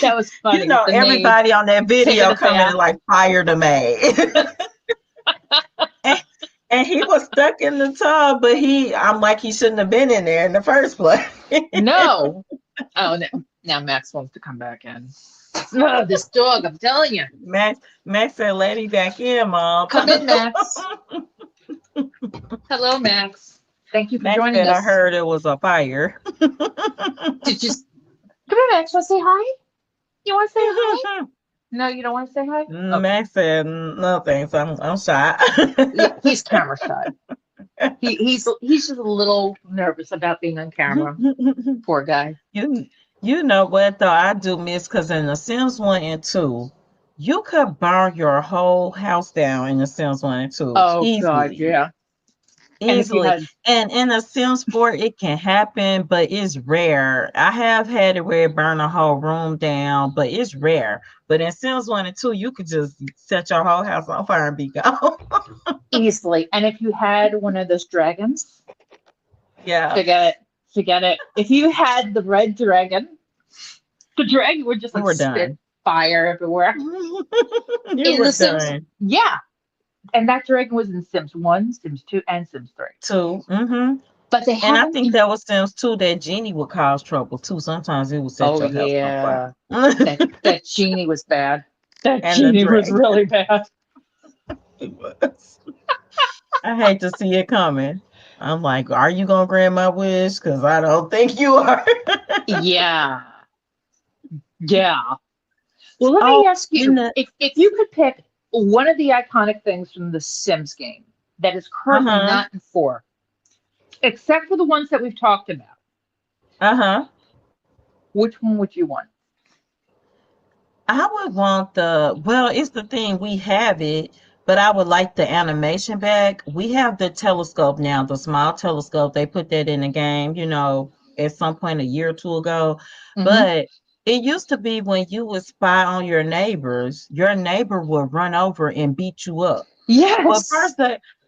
[SPEAKER 1] That was funny with the maid
[SPEAKER 2] Everybody on that
[SPEAKER 1] taking
[SPEAKER 2] video
[SPEAKER 1] a
[SPEAKER 2] coming
[SPEAKER 1] bath.
[SPEAKER 2] and like fire the maid. and, and he was stuck in the tub, but I'm like, he shouldn't have been in there in the first place.
[SPEAKER 1] No. Oh, no. Now Max wants to come back in. Oh, this dog, I'm telling you.
[SPEAKER 2] Max said, let me back in, Mom.
[SPEAKER 1] Come in, Max. Hello, Max. Thank you for
[SPEAKER 2] Max
[SPEAKER 1] joining
[SPEAKER 2] said, I
[SPEAKER 1] us.
[SPEAKER 2] heard it was a fire.
[SPEAKER 1] Did you come here, Max? Want to say hi? You want to say hi? No, you don't want to say hi? Okay.
[SPEAKER 2] Max said, no thanks, I'm shy.
[SPEAKER 1] Yeah, he's camera shy. He's just a little nervous about being on camera. Poor guy.
[SPEAKER 2] You you know what though I do miss because in the Sims 1 and 2, you could burn your whole house down in the Sims 1 and 2
[SPEAKER 1] Oh God,
[SPEAKER 2] easily.
[SPEAKER 1] yeah. And if you
[SPEAKER 2] Easily.
[SPEAKER 1] had,
[SPEAKER 2] And in the Sims 4, it can happen, but it's rare. I have had it where it burned a whole room down, but it's rare. But in Sims 1 and 2, you could just set your whole house on fire and be gone.
[SPEAKER 1] easily, and if you had one of those dragons,
[SPEAKER 2] Yeah,
[SPEAKER 1] forget it. Forget it. If you had the red dragon, the dragon would just
[SPEAKER 2] you
[SPEAKER 1] like
[SPEAKER 2] were
[SPEAKER 1] spit
[SPEAKER 2] done.
[SPEAKER 1] fire everywhere.
[SPEAKER 2] You
[SPEAKER 1] In
[SPEAKER 2] were
[SPEAKER 1] the Sims,
[SPEAKER 2] done.
[SPEAKER 1] yeah. And that dragon was in Sims 1, Sims 2, and Sims 3.
[SPEAKER 2] 2. Mm-hmm.
[SPEAKER 1] But they
[SPEAKER 2] And I
[SPEAKER 1] haven't.
[SPEAKER 2] think that was Sims 2 that Genie would cause trouble too. Sometimes it would set
[SPEAKER 1] Oh
[SPEAKER 2] your house on fire.
[SPEAKER 1] yeah, that genie was bad. That
[SPEAKER 2] And the
[SPEAKER 1] genie was
[SPEAKER 2] dragon
[SPEAKER 1] really bad.
[SPEAKER 2] was. I hate to see it coming. I'm like, are you gonna grant my wish? Because I don't think you are.
[SPEAKER 1] Yeah, yeah. Well, let
[SPEAKER 2] Oh,
[SPEAKER 1] me ask
[SPEAKER 2] in
[SPEAKER 1] you,
[SPEAKER 2] the
[SPEAKER 1] if you could pick one of the iconic things from the Sims game that is currently
[SPEAKER 2] uh-huh.
[SPEAKER 1] not in 4, except for the ones that we've talked about,
[SPEAKER 2] Uh-huh.
[SPEAKER 1] Which one would you want?
[SPEAKER 2] I would want well, it's the thing, we have it, but I would like the animation back. We have the telescope now, the small telescope. They put that in the game, at some point a year or two ago.
[SPEAKER 1] Hmm.
[SPEAKER 2] But it used to be when you would spy on your neighbors, your neighbor would run over and beat you up. Well,
[SPEAKER 1] Yes.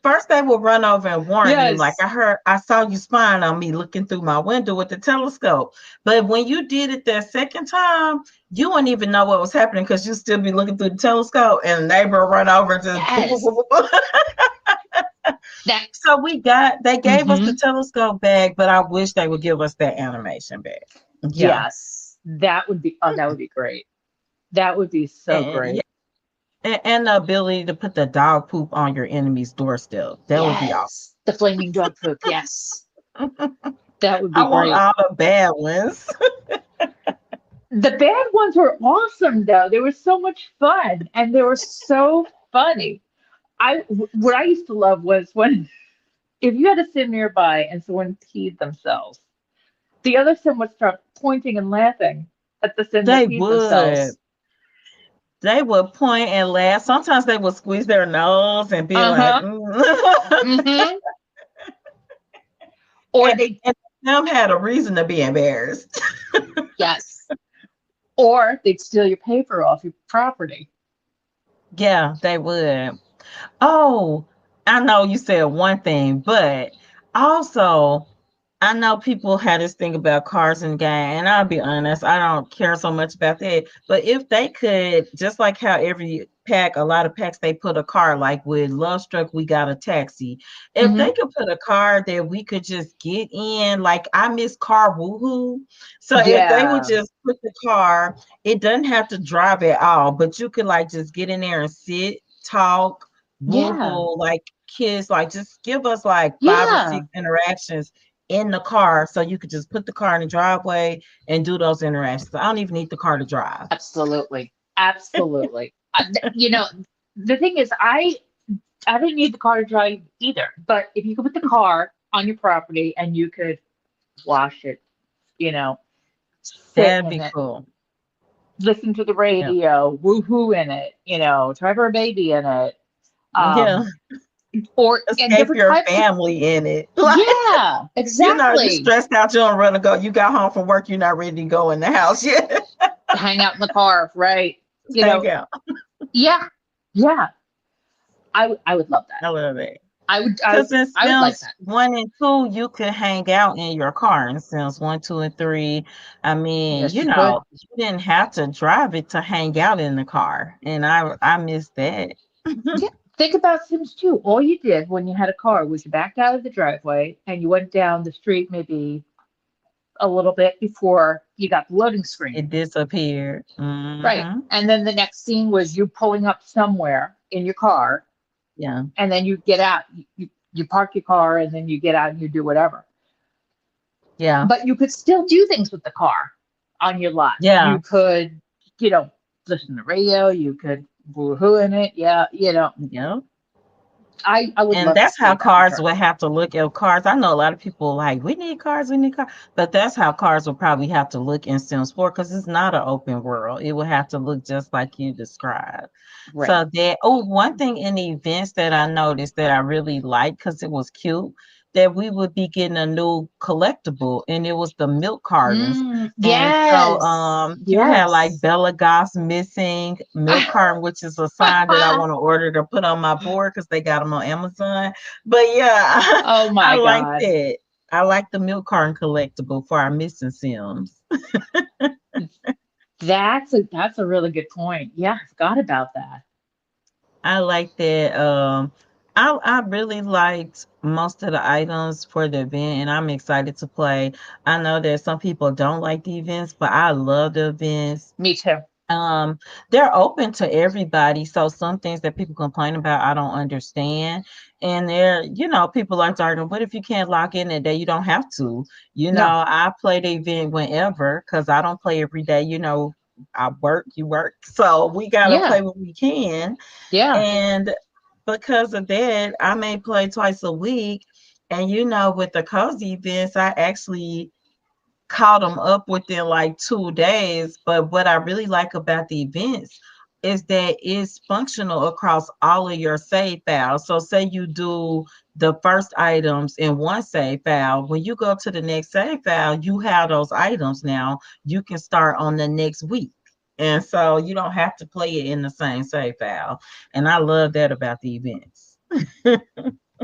[SPEAKER 2] first they will run over and warn you, like
[SPEAKER 1] Yes.
[SPEAKER 2] I saw you spying on me looking through my window with the telescope. But when you did it that second time, you wouldn't even know what was happening because you still be looking through the telescope and the neighbor run over just boop, boop,
[SPEAKER 1] Yes.
[SPEAKER 2] boop, boop, boop.
[SPEAKER 1] That.
[SPEAKER 2] So they gave us the
[SPEAKER 1] Hmm.
[SPEAKER 2] telescope back, but I wish they would give us that animation back. Yeah.
[SPEAKER 1] Yes. That would be. Oh, that would be great. That would be so
[SPEAKER 2] And yeah,
[SPEAKER 1] great.
[SPEAKER 2] and the ability to put the dog poop on your enemy's doorstep. That would be awesome.
[SPEAKER 1] Yes. The flaming dog poop. Yes. That would be
[SPEAKER 2] I want
[SPEAKER 1] great.
[SPEAKER 2] all the bad ones.
[SPEAKER 1] The bad ones were awesome though. They were so much fun and they were so funny. What I used to love was when if you had a sim nearby and someone peed themselves, the other sim would start pointing and laughing at the sim that
[SPEAKER 2] They
[SPEAKER 1] peed
[SPEAKER 2] would.
[SPEAKER 1] themselves.
[SPEAKER 2] They would point and laugh. Sometimes they would squeeze their nose and be like,
[SPEAKER 1] Uh-huh.
[SPEAKER 2] mm.
[SPEAKER 1] Mm-hmm. Or
[SPEAKER 2] and,
[SPEAKER 1] they
[SPEAKER 2] and them had a reason to be embarrassed.
[SPEAKER 1] yes. Or they'd steal your paper off your property.
[SPEAKER 2] Yeah, they would. Oh, I know you said one thing, but also I know people had this thing about cars in game, and I'll be honest, I don't care so much about that. But if they could, just like how every pack, a lot of packs, they put a car, like with Love Struck, we got a taxi. If they
[SPEAKER 1] Mm-hmm.
[SPEAKER 2] could put a car that we could just get in, like I miss car woohoo. So if they would
[SPEAKER 1] Yeah.
[SPEAKER 2] just put the car, it doesn't have to drive at all, but you could like just get in there and sit, talk,
[SPEAKER 1] Yeah.
[SPEAKER 2] woohoo, like kids, like just give us like 5 or 6
[SPEAKER 1] Yeah.
[SPEAKER 2] interactions in the car so you could just put the car in the driveway and do those interactions. I don't even need the car to drive.
[SPEAKER 1] Absolutely. Absolutely. The thing is, I didn't need the car to drive either. But if you could put the car on your property and you could wash it, you know, sit
[SPEAKER 2] That'd
[SPEAKER 1] in
[SPEAKER 2] be
[SPEAKER 1] it,
[SPEAKER 2] cool.
[SPEAKER 1] listen to the
[SPEAKER 2] Yeah.
[SPEAKER 1] radio, woohoo in it, drive a baby in it,
[SPEAKER 2] Yeah.
[SPEAKER 1] um, or and
[SPEAKER 2] Escape
[SPEAKER 1] different
[SPEAKER 2] your
[SPEAKER 1] types of
[SPEAKER 2] family in it. Like,
[SPEAKER 1] yeah,
[SPEAKER 2] you
[SPEAKER 1] exactly.
[SPEAKER 2] stressed out, you don't run to go. You got home from work, you're not ready to go in the house yet.
[SPEAKER 1] Hang out in the car, right? You
[SPEAKER 2] Hang
[SPEAKER 1] know,
[SPEAKER 2] out.
[SPEAKER 1] yeah, yeah. I would love that.
[SPEAKER 2] I love it.
[SPEAKER 1] I would I
[SPEAKER 2] Because in
[SPEAKER 1] I would like
[SPEAKER 2] Sims
[SPEAKER 1] that.
[SPEAKER 2] 1 and 2, you could hang out in your car. In Sims 1, 2, and 3, I mean,
[SPEAKER 1] Yes, you could.
[SPEAKER 2] you didn't have to drive it to hang out in the car. And I miss that.
[SPEAKER 1] Yeah, think about Sims 2. All you did when you had a car was you backed out of the driveway and you went down the street maybe a little bit before you got the loading screen.
[SPEAKER 2] It disappeared.
[SPEAKER 1] Right.
[SPEAKER 2] Hmm.
[SPEAKER 1] And then the next scene was you pulling up somewhere in your car
[SPEAKER 2] Yeah.
[SPEAKER 1] and then you get out. You park your car and then you get out and you do whatever.
[SPEAKER 2] Yeah.
[SPEAKER 1] But you could still do things with the car on your lot.
[SPEAKER 2] Yeah.
[SPEAKER 1] You could, you know, listen to radio. You could woohoo in it. Yeah,
[SPEAKER 2] Yeah.
[SPEAKER 1] I would
[SPEAKER 2] And
[SPEAKER 1] love to
[SPEAKER 2] that's how
[SPEAKER 1] see that
[SPEAKER 2] cars
[SPEAKER 1] return.
[SPEAKER 2] would have to look at cars. I know a lot of people like, we need cars. But that's how cars will probably have to look in Sims 4 because it's not an open world. It will have to look just like you described.
[SPEAKER 1] Right.
[SPEAKER 2] So one thing in the events that I noticed that I really liked because it was cute, that we would be getting a new collectible and it was the milk cartons. And so
[SPEAKER 1] Yes.
[SPEAKER 2] you had like
[SPEAKER 1] Yes.
[SPEAKER 2] Bella Goss missing milk carton, which is a sign that I want to order to put on my board because they got them on Amazon. But yeah,
[SPEAKER 1] Oh
[SPEAKER 2] I
[SPEAKER 1] my
[SPEAKER 2] like
[SPEAKER 1] God.
[SPEAKER 2] that. I like the milk carton collectible for our missing Sims.
[SPEAKER 1] That's a really good point. Yeah, I forgot about that.
[SPEAKER 2] I like that. I really liked most of the items for the event, and I'm excited to play. I know that some people don't like the events, but I love the events.
[SPEAKER 1] Me too.
[SPEAKER 2] Um, they're open to everybody. So some things that people complain about, I don't understand. And people like to argue, what if you can't log in that day? You don't have to.
[SPEAKER 1] No.
[SPEAKER 2] I play the event whenever because I don't play every day. I work, you work. So we gotta
[SPEAKER 1] Yeah.
[SPEAKER 2] play when we can.
[SPEAKER 1] Yeah.
[SPEAKER 2] And because of that, I may play twice a week. And with the cozy events, I actually caught them up within like 2 days. But what I really like about the events is that it's functional across all of your save files. So say you do the first items in one save file, when you go to the next save file, you have those items now. You can start on the next week. And so you don't have to play it in the same save file. And I love that about the events.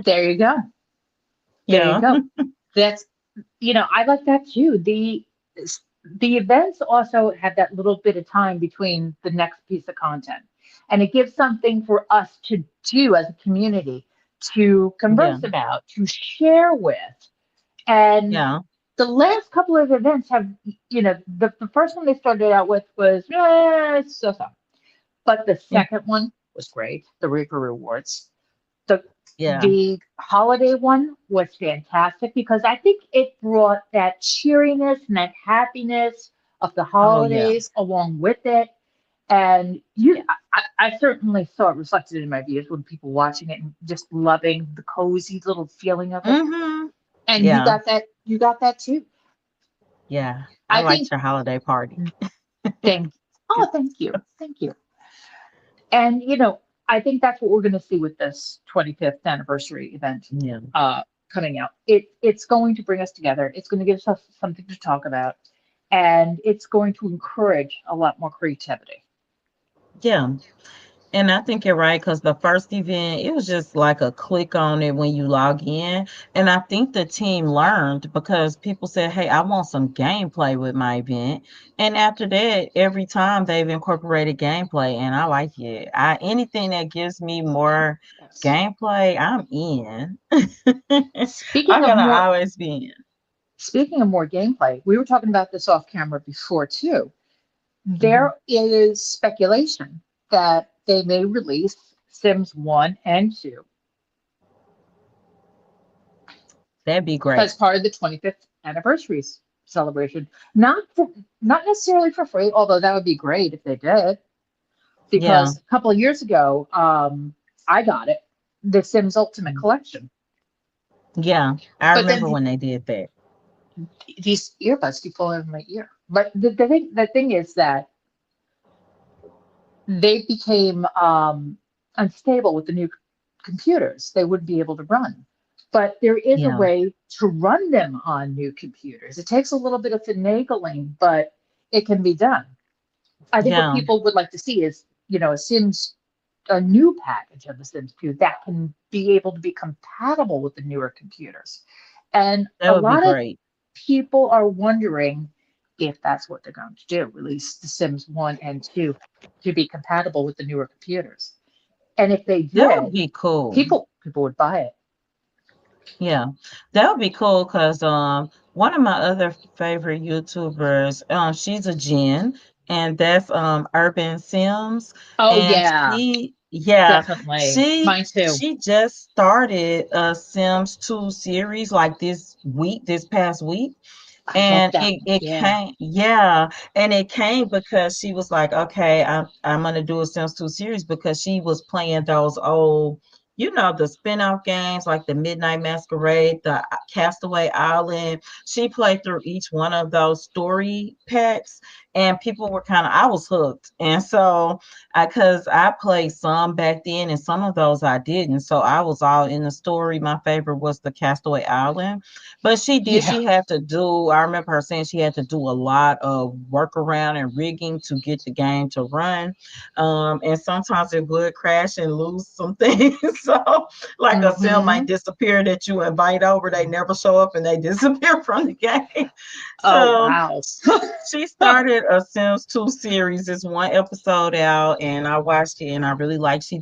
[SPEAKER 1] There you go. There you
[SPEAKER 2] Yeah.
[SPEAKER 1] go. That's, I like that too. The events also have that little bit of time between the next piece of content. And it gives something for us to do as a community, to
[SPEAKER 2] Yeah.
[SPEAKER 1] converse about, to share with. And
[SPEAKER 2] Yeah.
[SPEAKER 1] the last couple of events have, the first one they started out with was so. But the
[SPEAKER 2] Mm,
[SPEAKER 1] second one was great, the Reaper Rewards. The
[SPEAKER 2] yeah.
[SPEAKER 1] the holiday one was fantastic because I think it brought that cheeriness and that happiness of the
[SPEAKER 2] Oh yeah.
[SPEAKER 1] holidays along with it. And I certainly saw it reflected in my views when people watching it and just loving the cozy little feeling of it.
[SPEAKER 2] Mm-hmm.
[SPEAKER 1] And you
[SPEAKER 2] Yeah.
[SPEAKER 1] got that, too.
[SPEAKER 2] Yeah. I
[SPEAKER 1] I
[SPEAKER 2] liked
[SPEAKER 1] think,
[SPEAKER 2] your holiday party.
[SPEAKER 1] thank, oh, thank you. And I think that's what we're going to see with this 25th anniversary event
[SPEAKER 2] Yeah.
[SPEAKER 1] coming out. It's going to bring us together. It's going to give us something to talk about, and it's going to encourage a lot more creativity.
[SPEAKER 2] Yeah. And I think you're right because the first event, it was just like a click on it when you log in. And I think the team learned because people said, hey, I want some gameplay with my event. And after that, every time they've incorporated gameplay, and I like it. Anything that gives me more
[SPEAKER 1] Yes.
[SPEAKER 2] gameplay, I'm in.
[SPEAKER 1] Speaking
[SPEAKER 2] I'm
[SPEAKER 1] of
[SPEAKER 2] gonna
[SPEAKER 1] more,
[SPEAKER 2] always be in.
[SPEAKER 1] speaking of more gameplay, we were talking about this off camera before too.
[SPEAKER 2] Mhm.
[SPEAKER 1] There is speculation that they may release Sims 1 and 2
[SPEAKER 2] That'd be
[SPEAKER 1] as
[SPEAKER 2] great.
[SPEAKER 1] part of the 25th anniversary celebration. Not necessarily for free, although that would be great if they did.
[SPEAKER 2] Yeah.
[SPEAKER 1] Because a couple of years ago, I got it, the Sims Ultimate Collection.
[SPEAKER 2] Yeah. I
[SPEAKER 1] But
[SPEAKER 2] remember
[SPEAKER 1] then
[SPEAKER 2] when they did that.
[SPEAKER 1] these earbuds keep falling out of my ear. But the thing is that they became unstable with the new computers. They wouldn't be able to run. But there is a
[SPEAKER 2] Yeah.
[SPEAKER 1] way to run them on new computers. It takes a little bit of finagling, but it can be done. I think what
[SPEAKER 2] Yeah.
[SPEAKER 1] people would like to see is, a new package of the Sims 2 that can be able to be compatible with the newer computers. And
[SPEAKER 2] That
[SPEAKER 1] a
[SPEAKER 2] would be
[SPEAKER 1] lot of
[SPEAKER 2] great.
[SPEAKER 1] people are wondering if that's what they're going to do, release the Sims 1 and 2 to be compatible with the newer computers. And if they
[SPEAKER 2] That would
[SPEAKER 1] did,
[SPEAKER 2] be cool.
[SPEAKER 1] people would buy it.
[SPEAKER 2] Yeah, that would be cool because one of my other favorite YouTubers, she's a Jen, and that's Urban Sims,
[SPEAKER 1] Oh
[SPEAKER 2] and
[SPEAKER 1] yeah,
[SPEAKER 2] yeah,
[SPEAKER 1] definitely.
[SPEAKER 2] she
[SPEAKER 1] Mine too.
[SPEAKER 2] she just started a Sims 2 series like this past week,
[SPEAKER 1] I love
[SPEAKER 2] and
[SPEAKER 1] that
[SPEAKER 2] it
[SPEAKER 1] one.
[SPEAKER 2] it
[SPEAKER 1] Yeah.
[SPEAKER 2] came, yeah, and it came because she was like, okay, I'm gonna do a Sims 2 series because she was playing those old, the spin-off games like the Midnight Masquerade, the Castaway Island. She played through each one of those story packs, and people were I was hooked. And so because I played some back then and some of those I didn't. So I was all in the story. My favorite was the Castaway Island. But
[SPEAKER 1] Yeah.
[SPEAKER 2] she had to do, I remember her saying she had to do a lot of workaround and rigging to get the game to run. And sometimes it would crash and lose some things. So, like a sim might
[SPEAKER 1] Mm-hmm.
[SPEAKER 2] disappear that you invite over, they never show up and they disappear from the game.
[SPEAKER 1] Oh
[SPEAKER 2] So,
[SPEAKER 1] wow.
[SPEAKER 2] she started a Sims 2 series. It's one episode out, and I watched it, and I really liked. She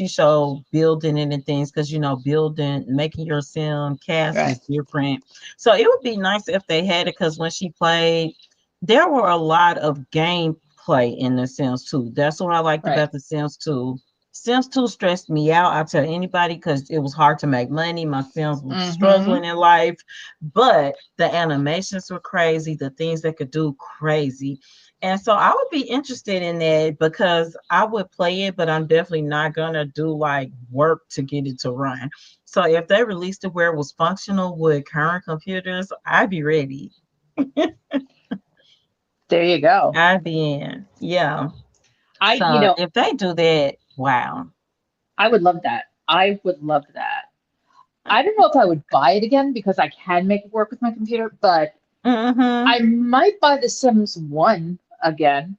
[SPEAKER 2] showed building it and things because building, making your sim cast
[SPEAKER 1] Right.
[SPEAKER 2] is different. So it would be nice if they had it because when she played, there were a lot of gameplay in the Sims 2. That's what I liked
[SPEAKER 1] Right.
[SPEAKER 2] about the Sims 2. Sims 2 stressed me out. I tell anybody because it was hard to make money. My Sims were
[SPEAKER 1] Mm-hmm.
[SPEAKER 2] struggling in life, but the animations were crazy. The things they could do crazy. And so I would be interested in that because I would play it, but I'm definitely not gonna do like work to get it to run. So if they released it where it was functional with current computers, I'd be ready.
[SPEAKER 1] There you go.
[SPEAKER 2] At the end. Yeah.
[SPEAKER 1] I, you
[SPEAKER 2] So
[SPEAKER 1] know,
[SPEAKER 2] if they do that, wow.
[SPEAKER 1] I would love that. I would love that. I don't know if I would buy it again because I can make it work with my computer, but
[SPEAKER 2] Mm-hmm.
[SPEAKER 1] I might buy The Sims 1 again,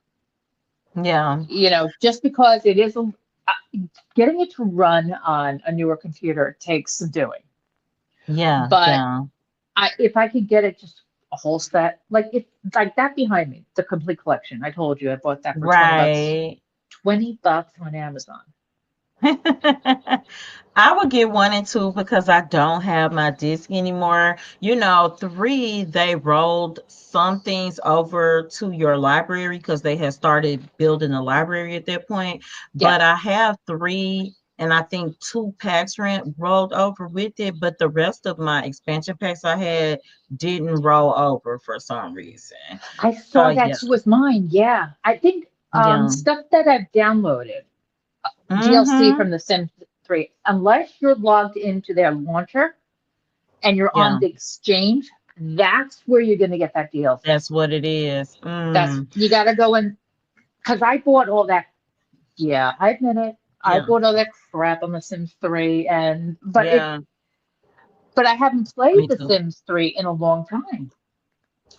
[SPEAKER 2] Yeah.
[SPEAKER 1] just because it is getting it to run on a newer computer takes some doing.
[SPEAKER 2] Yeah.
[SPEAKER 1] But
[SPEAKER 2] Yeah.
[SPEAKER 1] if I could get it just a whole set, like that behind me, the complete collection. I told you I bought that for $20.
[SPEAKER 2] Right.
[SPEAKER 1] $20 on Amazon.
[SPEAKER 2] I would get 1 and 2 because I don't have my disc anymore. 3, they rolled some things over to your library because they had started building a library at that point.
[SPEAKER 1] Yeah.
[SPEAKER 2] But I have 3 and I think 2 packs rent rolled over with it. But the rest of my expansion packs I had didn't roll over for some reason.
[SPEAKER 1] I
[SPEAKER 2] So
[SPEAKER 1] saw that
[SPEAKER 2] yeah,
[SPEAKER 1] too with mine. Yeah. I think
[SPEAKER 2] yeah.
[SPEAKER 1] stuff that I've downloaded, DLC
[SPEAKER 2] Mm-hmm.
[SPEAKER 1] from The Sims 3, unless you're logged into their launcher and you're on
[SPEAKER 2] Yeah,
[SPEAKER 1] the exchange, that's where you're going to get that DLC.
[SPEAKER 2] that's what it is.
[SPEAKER 1] You got to go in because I bought all that. Yeah, I admit it. I
[SPEAKER 2] Yeah,
[SPEAKER 1] bought all that crap on The Sims 3, and
[SPEAKER 2] yeah.
[SPEAKER 1] but I haven't played
[SPEAKER 2] Me
[SPEAKER 1] The
[SPEAKER 2] too.
[SPEAKER 1] Sims 3 in a long time.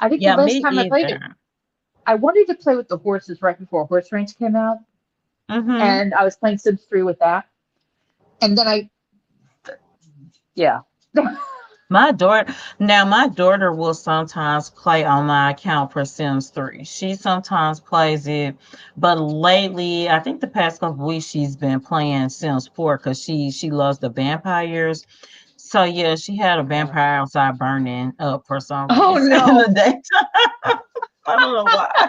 [SPEAKER 1] I think the
[SPEAKER 2] Yeah,
[SPEAKER 1] last
[SPEAKER 2] me
[SPEAKER 1] time I played it,
[SPEAKER 2] either.
[SPEAKER 1] I wanted to play with the horses right before Horse Ranch came out,
[SPEAKER 2] Mm-hmm.
[SPEAKER 1] and I was playing Sims 3 with that, and then yeah.
[SPEAKER 2] My daughter will sometimes play on my account for Sims 3. She sometimes plays it, but lately, I think the past couple weeks she's been playing Sims 4 because she loves the vampires. So yeah, she had a
[SPEAKER 1] Yeah.
[SPEAKER 2] vampire outside burning up for some
[SPEAKER 1] Oh
[SPEAKER 2] reason in the
[SPEAKER 1] no.
[SPEAKER 2] daytime. I don't know why.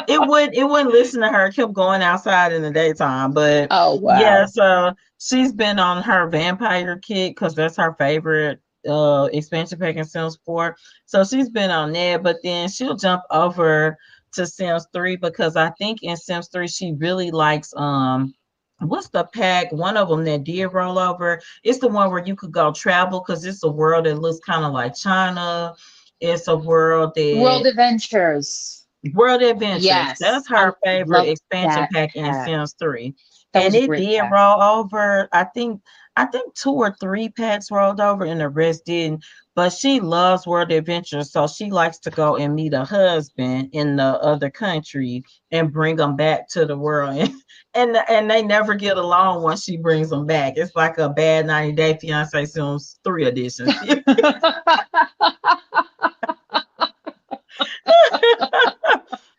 [SPEAKER 2] It wouldn't listen to her. It kept going outside in the daytime. But
[SPEAKER 1] Oh
[SPEAKER 2] yeah,
[SPEAKER 1] wow.
[SPEAKER 2] so she's been on her vampire kick because that's her favorite expansion pack in Sims 4. So she's been on there, but then she'll jump over to Sims 3 because I think in Sims 3 she really likes what's the pack? One of them that did roll over. It's the one where you could go travel because it's a world that looks kind of like China. It's a world
[SPEAKER 1] World
[SPEAKER 2] that
[SPEAKER 1] Adventures.
[SPEAKER 2] World Adventures.
[SPEAKER 1] Yes,
[SPEAKER 2] That's
[SPEAKER 1] I
[SPEAKER 2] her favorite
[SPEAKER 1] love
[SPEAKER 2] expansion
[SPEAKER 1] that
[SPEAKER 2] pack in
[SPEAKER 1] pack.
[SPEAKER 2] Sims 3.
[SPEAKER 1] That
[SPEAKER 2] And
[SPEAKER 1] was a
[SPEAKER 2] it
[SPEAKER 1] great
[SPEAKER 2] did
[SPEAKER 1] pack.
[SPEAKER 2] roll over. I think 2 or 3 packs rolled over and the rest didn't. But she loves World Adventures, so she likes to go and meet a husband in the other country and bring them back to the world. And they never get along once she brings them back. It's like a bad 90-day fiance Sims 3 edition.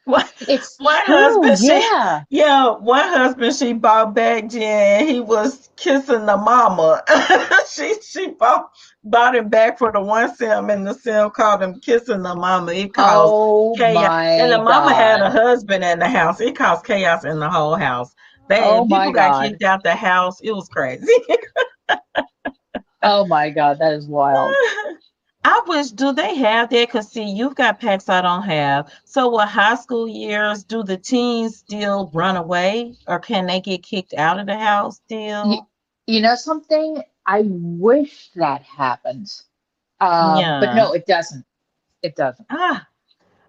[SPEAKER 2] one,
[SPEAKER 1] It's
[SPEAKER 2] one
[SPEAKER 1] true,
[SPEAKER 2] husband
[SPEAKER 1] yeah.
[SPEAKER 2] one husband she bought back, Jen. He was kissing the mama. she bought him back for the one sim, and the sim called him kissing the mama. It caused
[SPEAKER 1] Oh
[SPEAKER 2] chaos, and the
[SPEAKER 1] my
[SPEAKER 2] mama had a
[SPEAKER 1] God.
[SPEAKER 2] husband in the house. It caused chaos in the whole house.
[SPEAKER 1] Oh
[SPEAKER 2] People
[SPEAKER 1] my
[SPEAKER 2] got
[SPEAKER 1] God.
[SPEAKER 2] kicked out the house. It was crazy.
[SPEAKER 1] Oh my God, that is wild.
[SPEAKER 2] I wish, do they have that? Because see, you've got packs I don't have. So with high school years, do the teens still run away or can they get kicked out of the house
[SPEAKER 1] You,
[SPEAKER 2] still?
[SPEAKER 1] you know something? I wish that happened. But
[SPEAKER 2] Yeah.
[SPEAKER 1] no, it doesn't. It doesn't.
[SPEAKER 2] Ah,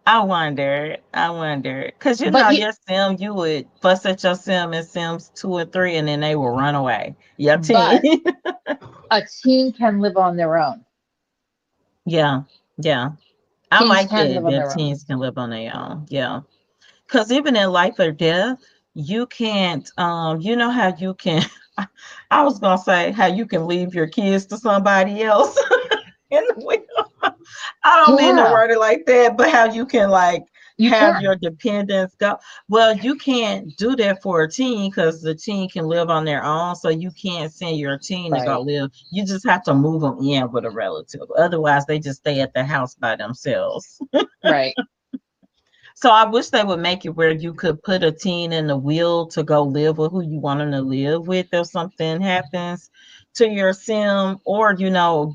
[SPEAKER 2] I wonder. I wonder. Because
[SPEAKER 1] But
[SPEAKER 2] your sim, you would fuss at your sim in Sims 2 or 3 and then they will run away. Your teen.
[SPEAKER 1] but a teen can live on their own.
[SPEAKER 2] Yeah. Yeah. I
[SPEAKER 1] Teens
[SPEAKER 2] like
[SPEAKER 1] can
[SPEAKER 2] that.
[SPEAKER 1] live on
[SPEAKER 2] That
[SPEAKER 1] their own.
[SPEAKER 2] teens can live on their own. Yeah. Because even in life or death, you can't, you know how you can, I was going to say how you can leave your kids to somebody else in the will. I don't mean to
[SPEAKER 1] Yeah,
[SPEAKER 2] word it like that, but how you can like
[SPEAKER 1] you
[SPEAKER 2] have
[SPEAKER 1] can.
[SPEAKER 2] your dependents go. Well, you can't do that for a teen because the teen can live on their own. So you can't send your teen to go
[SPEAKER 1] Right,
[SPEAKER 2] live. You just have to move them in with a relative. Otherwise, they just stay at the house by themselves.
[SPEAKER 1] right.
[SPEAKER 2] So I wish they would make it where you could put a teen in the wheel to go live with who you want them to live with if something happens to your sim, or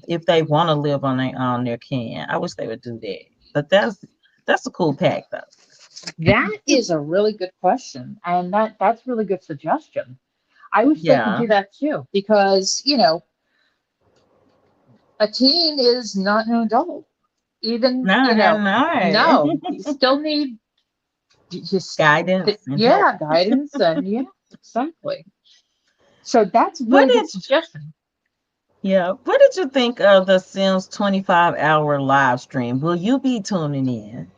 [SPEAKER 2] if they want to live on their own, they can. I wish they would do that. But that's a cool pack though.
[SPEAKER 1] That is a really good question, and that's really good suggestion. I wish they could
[SPEAKER 2] Yeah.
[SPEAKER 1] do that too, because a teen is not an adult. even,
[SPEAKER 2] No, they're not.
[SPEAKER 1] no, you still need just,
[SPEAKER 2] Guidance and help.
[SPEAKER 1] yeah, guidance and yeah, exactly. So that's a
[SPEAKER 2] What
[SPEAKER 1] really good
[SPEAKER 2] did
[SPEAKER 1] suggestion.
[SPEAKER 2] Yeah, what did you think of the Sims 25-hour live stream? Will you be tuning in?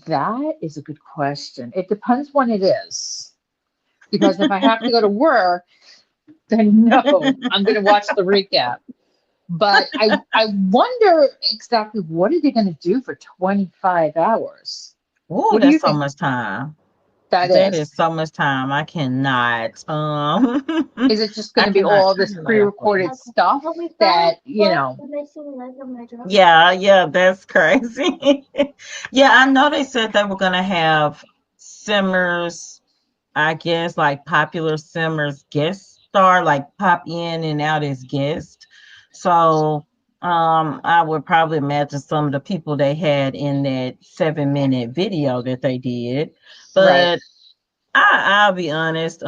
[SPEAKER 1] That is a good question. It depends when it is. Because if I have to go to work, then no, I'm going to watch the recap. But I wonder exactly what are they going to do for 25 hours?
[SPEAKER 2] Oh,
[SPEAKER 1] What do you
[SPEAKER 2] that's so
[SPEAKER 1] think
[SPEAKER 2] much time.
[SPEAKER 1] that
[SPEAKER 2] That
[SPEAKER 1] is?
[SPEAKER 2] is so much time. I cannot.
[SPEAKER 1] Is it just going
[SPEAKER 2] I
[SPEAKER 1] to be
[SPEAKER 2] cannot
[SPEAKER 1] all this
[SPEAKER 2] lay off of it.
[SPEAKER 1] pre-recorded stuff that,
[SPEAKER 2] Yeah, yeah, that's crazy. Yeah, I know they said they were gonna have Simmers, I guess, like popular Simmers guest star, like pop in and out as guest. So I would probably imagine some of the people they had in that 7-minute video that they did.
[SPEAKER 1] right,
[SPEAKER 2] But I'll be honest,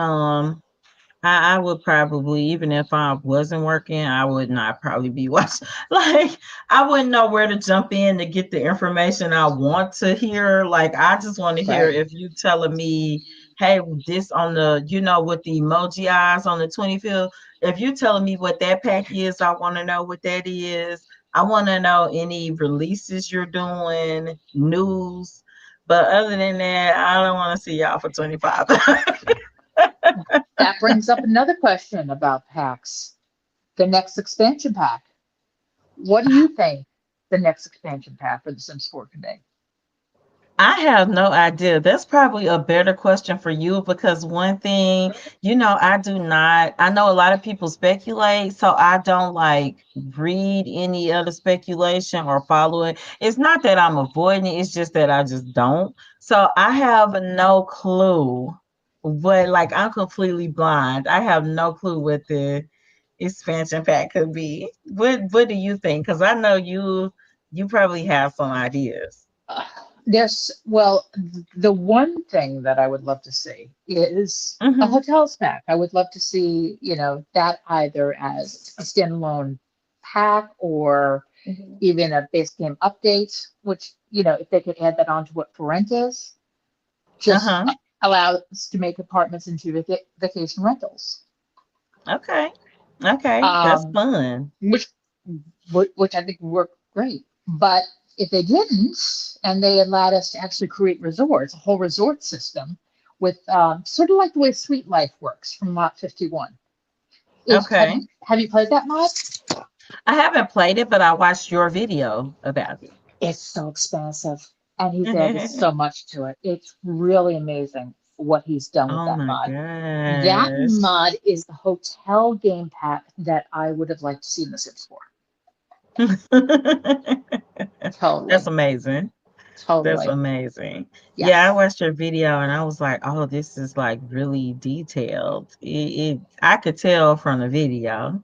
[SPEAKER 2] I would probably, even if I wasn't working, I would not probably be watching. Like, I wouldn't know where to jump in to get the information I want to hear. Like, I just want to hear
[SPEAKER 1] right.
[SPEAKER 2] if you telling me, hey, this on the, with the emoji eyes on the 25th. If you telling me what that pack is, I want to know what that is. I want to know any releases you're doing, news. But other than that, I don't want to see y'all for 25.
[SPEAKER 1] That brings up another question about packs. The next expansion pack. What do you think the next expansion pack for The Sims 4 can be?
[SPEAKER 2] I have no idea. That's probably a better question for you because one thing, I do not, I know a lot of people speculate, so I don't like read any other speculation or follow it. It's not that I'm avoiding it, it's just that I just don't. So I have no clue like I'm completely blind. I have no clue what the expansion pack could be. What do you think? Because I know you probably have some ideas.
[SPEAKER 1] Uh, well, the one thing that I would love to see is a
[SPEAKER 2] Hmm.
[SPEAKER 1] hotel pack. I would love to see, that either as a standalone pack or even a base game update, which, if they could add that onto what for rent is, just
[SPEAKER 2] Uh-huh.
[SPEAKER 1] allow us to make apartments into vacation rentals.
[SPEAKER 2] Okay. Okay. That's
[SPEAKER 1] Um,
[SPEAKER 2] fun.
[SPEAKER 1] which which I think would work great. But if they didn't, and they allowed us to actually create resorts, a whole resort system with sort of like the way Sweet Life works from Lot 51. If have
[SPEAKER 2] Okay.
[SPEAKER 1] you have you played that mod?
[SPEAKER 2] I haven't played it, but I watched your video about
[SPEAKER 1] It's so expansive, and he's added
[SPEAKER 2] it.
[SPEAKER 1] so much to it. It's really amazing what he's done with
[SPEAKER 2] Oh
[SPEAKER 1] that
[SPEAKER 2] my
[SPEAKER 1] mod. That
[SPEAKER 2] gosh.
[SPEAKER 1] mod is the hotel game pack that I would have liked to see in The Sims 4.
[SPEAKER 2] That's
[SPEAKER 1] Totally,
[SPEAKER 2] amazing. That's
[SPEAKER 1] totally.
[SPEAKER 2] amazing. Yeah, I
[SPEAKER 1] Yes.
[SPEAKER 2] watched your video and I was like, oh, this is like really detailed. I could tell from the video.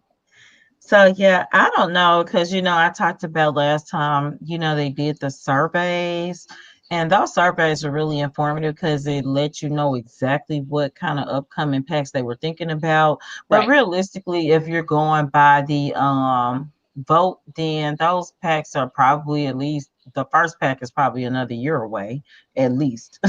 [SPEAKER 2] So yeah, I don't know because I talked about last time, they did the surveys and those surveys are really informative because it lets you know exactly what kind of upcoming packs they were thinking about. But
[SPEAKER 1] Right.
[SPEAKER 2] realistically, if you're going by the vote, then those packs are probably at least the first pack is probably another year away at least.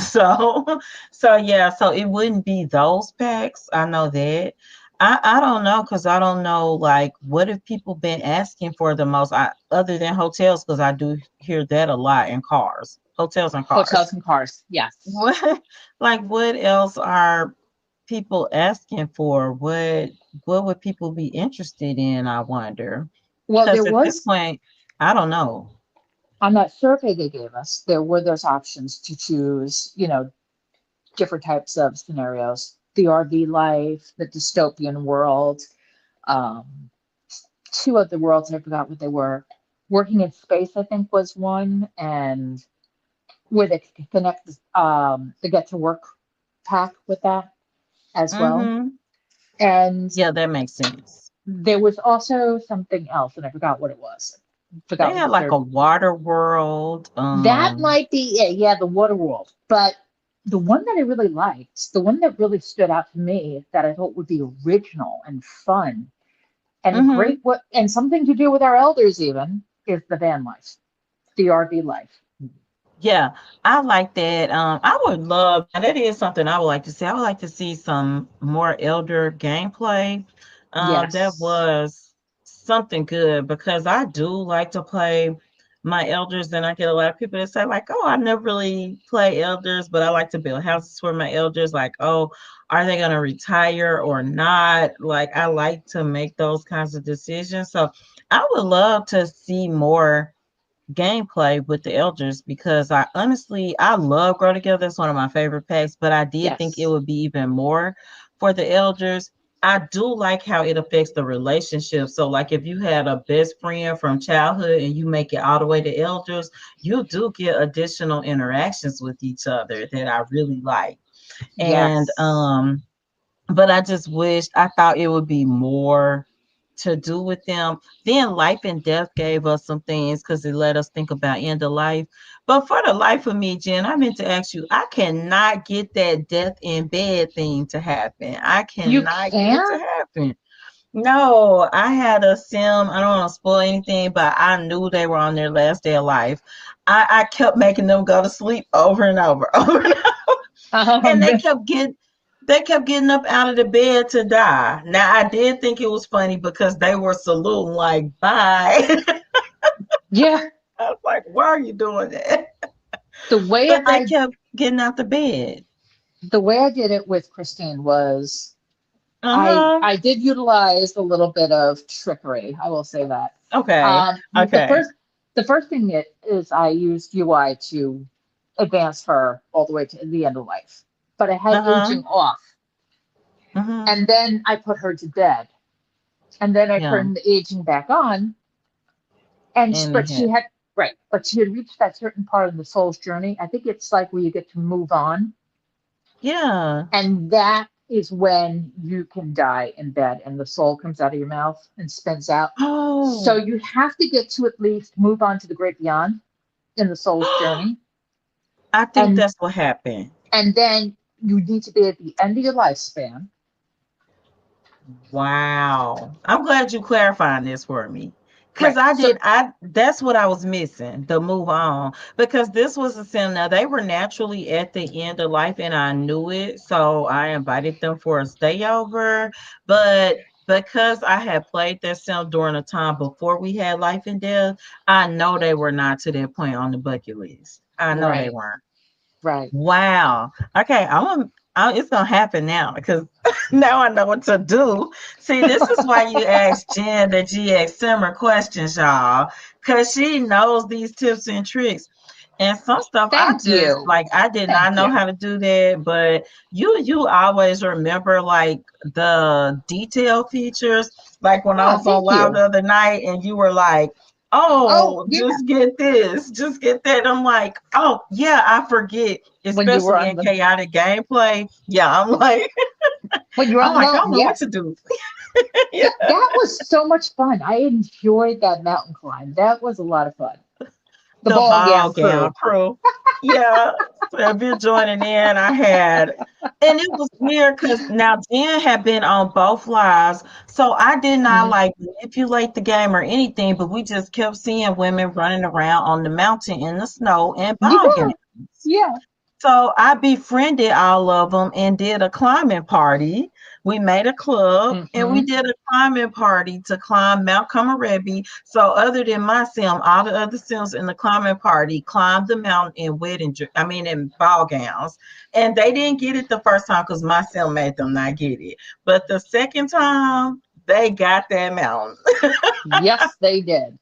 [SPEAKER 2] So yeah, so it wouldn't be those packs. I know that. I don't know because I don't know like what have people been asking for the most other than hotels because I do hear that a lot in cars, hotels and
[SPEAKER 1] Hotels
[SPEAKER 2] cars.
[SPEAKER 1] and cars. Yes.
[SPEAKER 2] What what else are people asking for? What would people be interested in? I wonder
[SPEAKER 1] Well, there
[SPEAKER 2] because at this
[SPEAKER 1] was
[SPEAKER 2] point I don't know.
[SPEAKER 1] on that survey they gave us, there were those options to choose, different types of scenarios. The RV life, the dystopian world, um, two of the worlds, I forgot what they were. Working in space, I think, was one, and where they could connect the get to work pack with that as well.
[SPEAKER 2] Hmm.
[SPEAKER 1] And
[SPEAKER 2] Yeah, that makes sense.
[SPEAKER 1] there was also something else, and I forgot what it was.
[SPEAKER 2] They
[SPEAKER 1] Forgot what
[SPEAKER 2] had
[SPEAKER 1] the
[SPEAKER 2] like a
[SPEAKER 1] third.
[SPEAKER 2] water world.
[SPEAKER 1] That might be it. Yeah, the water world. But the one that I really liked, the one that really stood out to me that I thought would be original and fun and
[SPEAKER 2] Hmm.
[SPEAKER 1] great, what and something to do with our elders even is the van life. the RV life.
[SPEAKER 2] Yeah, I like that. I would love, and that is something I would like to see. I would like to see some more elder gameplay. That
[SPEAKER 1] Yes.
[SPEAKER 2] was something good because I do like to play my elders, and I get a lot of people that say, like, oh, I never really play elders, but I like to build houses for my elders. Like, oh, are they gonna retire or not? Like, I like to make those kinds of decisions. So I would love to see more gameplay with the elders because I love Grow Together. It's one of my favorite packs, but I did think it
[SPEAKER 1] Yes.
[SPEAKER 2] would be even more for the elders. I do like how it affects the relationship. So, like if you had a best friend from childhood and you make it all the way to elders, you do get additional interactions with each other that I really like. And
[SPEAKER 1] Yes.
[SPEAKER 2] but I just wished I thought it would be more to do with them. Then life and death gave us some things because it let us think about end of life. But for the life of me, Jen, I meant to ask you, I cannot get that death in bed thing to happen. I
[SPEAKER 1] You
[SPEAKER 2] cannot get it to
[SPEAKER 1] can't?
[SPEAKER 2] happen. No, I had a sim. I don't want to spoil anything, but I knew they were on their last day of life. I kept making them go to sleep over and over, over and over, and
[SPEAKER 1] Um,
[SPEAKER 2] they kept getting up out of the bed to die. Now I did think it was funny because they were saluting like bye.
[SPEAKER 1] yeah.
[SPEAKER 2] I was like, why are you doing that?
[SPEAKER 1] The way
[SPEAKER 2] But they
[SPEAKER 1] I
[SPEAKER 2] kept getting out the bed.
[SPEAKER 1] the way I did it with Christine was I
[SPEAKER 2] Uh-huh.
[SPEAKER 1] I did utilize a little bit of trickery. I will say that.
[SPEAKER 2] Okay.
[SPEAKER 1] The
[SPEAKER 2] Okay.
[SPEAKER 1] first thing is I used UI to advance her all the way to the end of life, but I had
[SPEAKER 2] Uh-huh.
[SPEAKER 1] aging off,
[SPEAKER 2] Mm-hmm.
[SPEAKER 1] and then I put her to bed, and then I
[SPEAKER 2] Yeah.
[SPEAKER 1] turned the aging back on, and
[SPEAKER 2] And
[SPEAKER 1] but
[SPEAKER 2] they
[SPEAKER 1] she
[SPEAKER 2] had
[SPEAKER 1] had right, but she had reached that certain part of the soul's journey. I think it's like where you get to move on.
[SPEAKER 2] yeah.
[SPEAKER 1] And that is when you can die in bed and the soul comes out of your mouth and spins out. So
[SPEAKER 2] Oh.
[SPEAKER 1] you have to get to at least move on to the great beyond in the soul's journey.
[SPEAKER 2] I think
[SPEAKER 1] And
[SPEAKER 2] that's what happened.
[SPEAKER 1] then you need to be at the end of your lifespan.
[SPEAKER 2] Wow. I'm glad you clarifying this for me. Cause
[SPEAKER 1] Right.
[SPEAKER 2] I
[SPEAKER 1] So
[SPEAKER 2] did I that's what I was missing, the move on. Because this was a sim. Now they were naturally at the end of life and I knew it. So I invited them for a stayover. But because I had played that sim during a time before we had life and death, I know they were not to that point on the bucket list. I know they
[SPEAKER 1] right,
[SPEAKER 2] weren't.
[SPEAKER 1] right.
[SPEAKER 2] Wow. Okay, it's gonna happen now because now I know what to do. See, this is why you ask Jen the GXSimmer questions, y'all, because she knows these tips and tricks. And some stuff I
[SPEAKER 1] Thank
[SPEAKER 2] just
[SPEAKER 1] you.
[SPEAKER 2] like I did
[SPEAKER 1] Thank
[SPEAKER 2] not know
[SPEAKER 1] you.
[SPEAKER 2] how to do that, but you always remember like the detail features. Like when I
[SPEAKER 1] Oh,
[SPEAKER 2] was on
[SPEAKER 1] thank
[SPEAKER 2] live
[SPEAKER 1] you.
[SPEAKER 2] the other night and you were like,
[SPEAKER 1] Oh,
[SPEAKER 2] oh,
[SPEAKER 1] yeah.
[SPEAKER 2] just get this, just get that. I'm like, oh yeah, I forget,
[SPEAKER 1] When you were
[SPEAKER 2] especially
[SPEAKER 1] on
[SPEAKER 2] in
[SPEAKER 1] the
[SPEAKER 2] chaotic gameplay. Yeah, I'm like,
[SPEAKER 1] when you were on
[SPEAKER 2] I'm
[SPEAKER 1] the
[SPEAKER 2] like, I
[SPEAKER 1] mountain,
[SPEAKER 2] don't know
[SPEAKER 1] yeah.
[SPEAKER 2] what to do. Yeah,
[SPEAKER 1] That was so much fun. I enjoyed that mountain climb. That was a lot of fun. The
[SPEAKER 2] the
[SPEAKER 1] ball
[SPEAKER 2] ball
[SPEAKER 1] gown
[SPEAKER 2] gown
[SPEAKER 1] crew.
[SPEAKER 2] crew. Yeah. So if you're joining in, and it was weird because now Jen had been on both lives. So I did not
[SPEAKER 1] Mhm.
[SPEAKER 2] like manipulate the game or anything, but we just kept seeing women running around on the mountain in the snow and ball
[SPEAKER 1] Yeah,
[SPEAKER 2] gowns.
[SPEAKER 1] yeah.
[SPEAKER 2] So I befriended all of them and did a climbing party. We made a club and we
[SPEAKER 1] Hmm.
[SPEAKER 2] did a climbing party to climb Mount Komorebi. So other than my sim, all the other sims in the climbing party climbed the mountain in in ball gowns. And they didn't get it the first time because my sim made them not get it. But the second time, they got that mountain.
[SPEAKER 1] Yes, they did.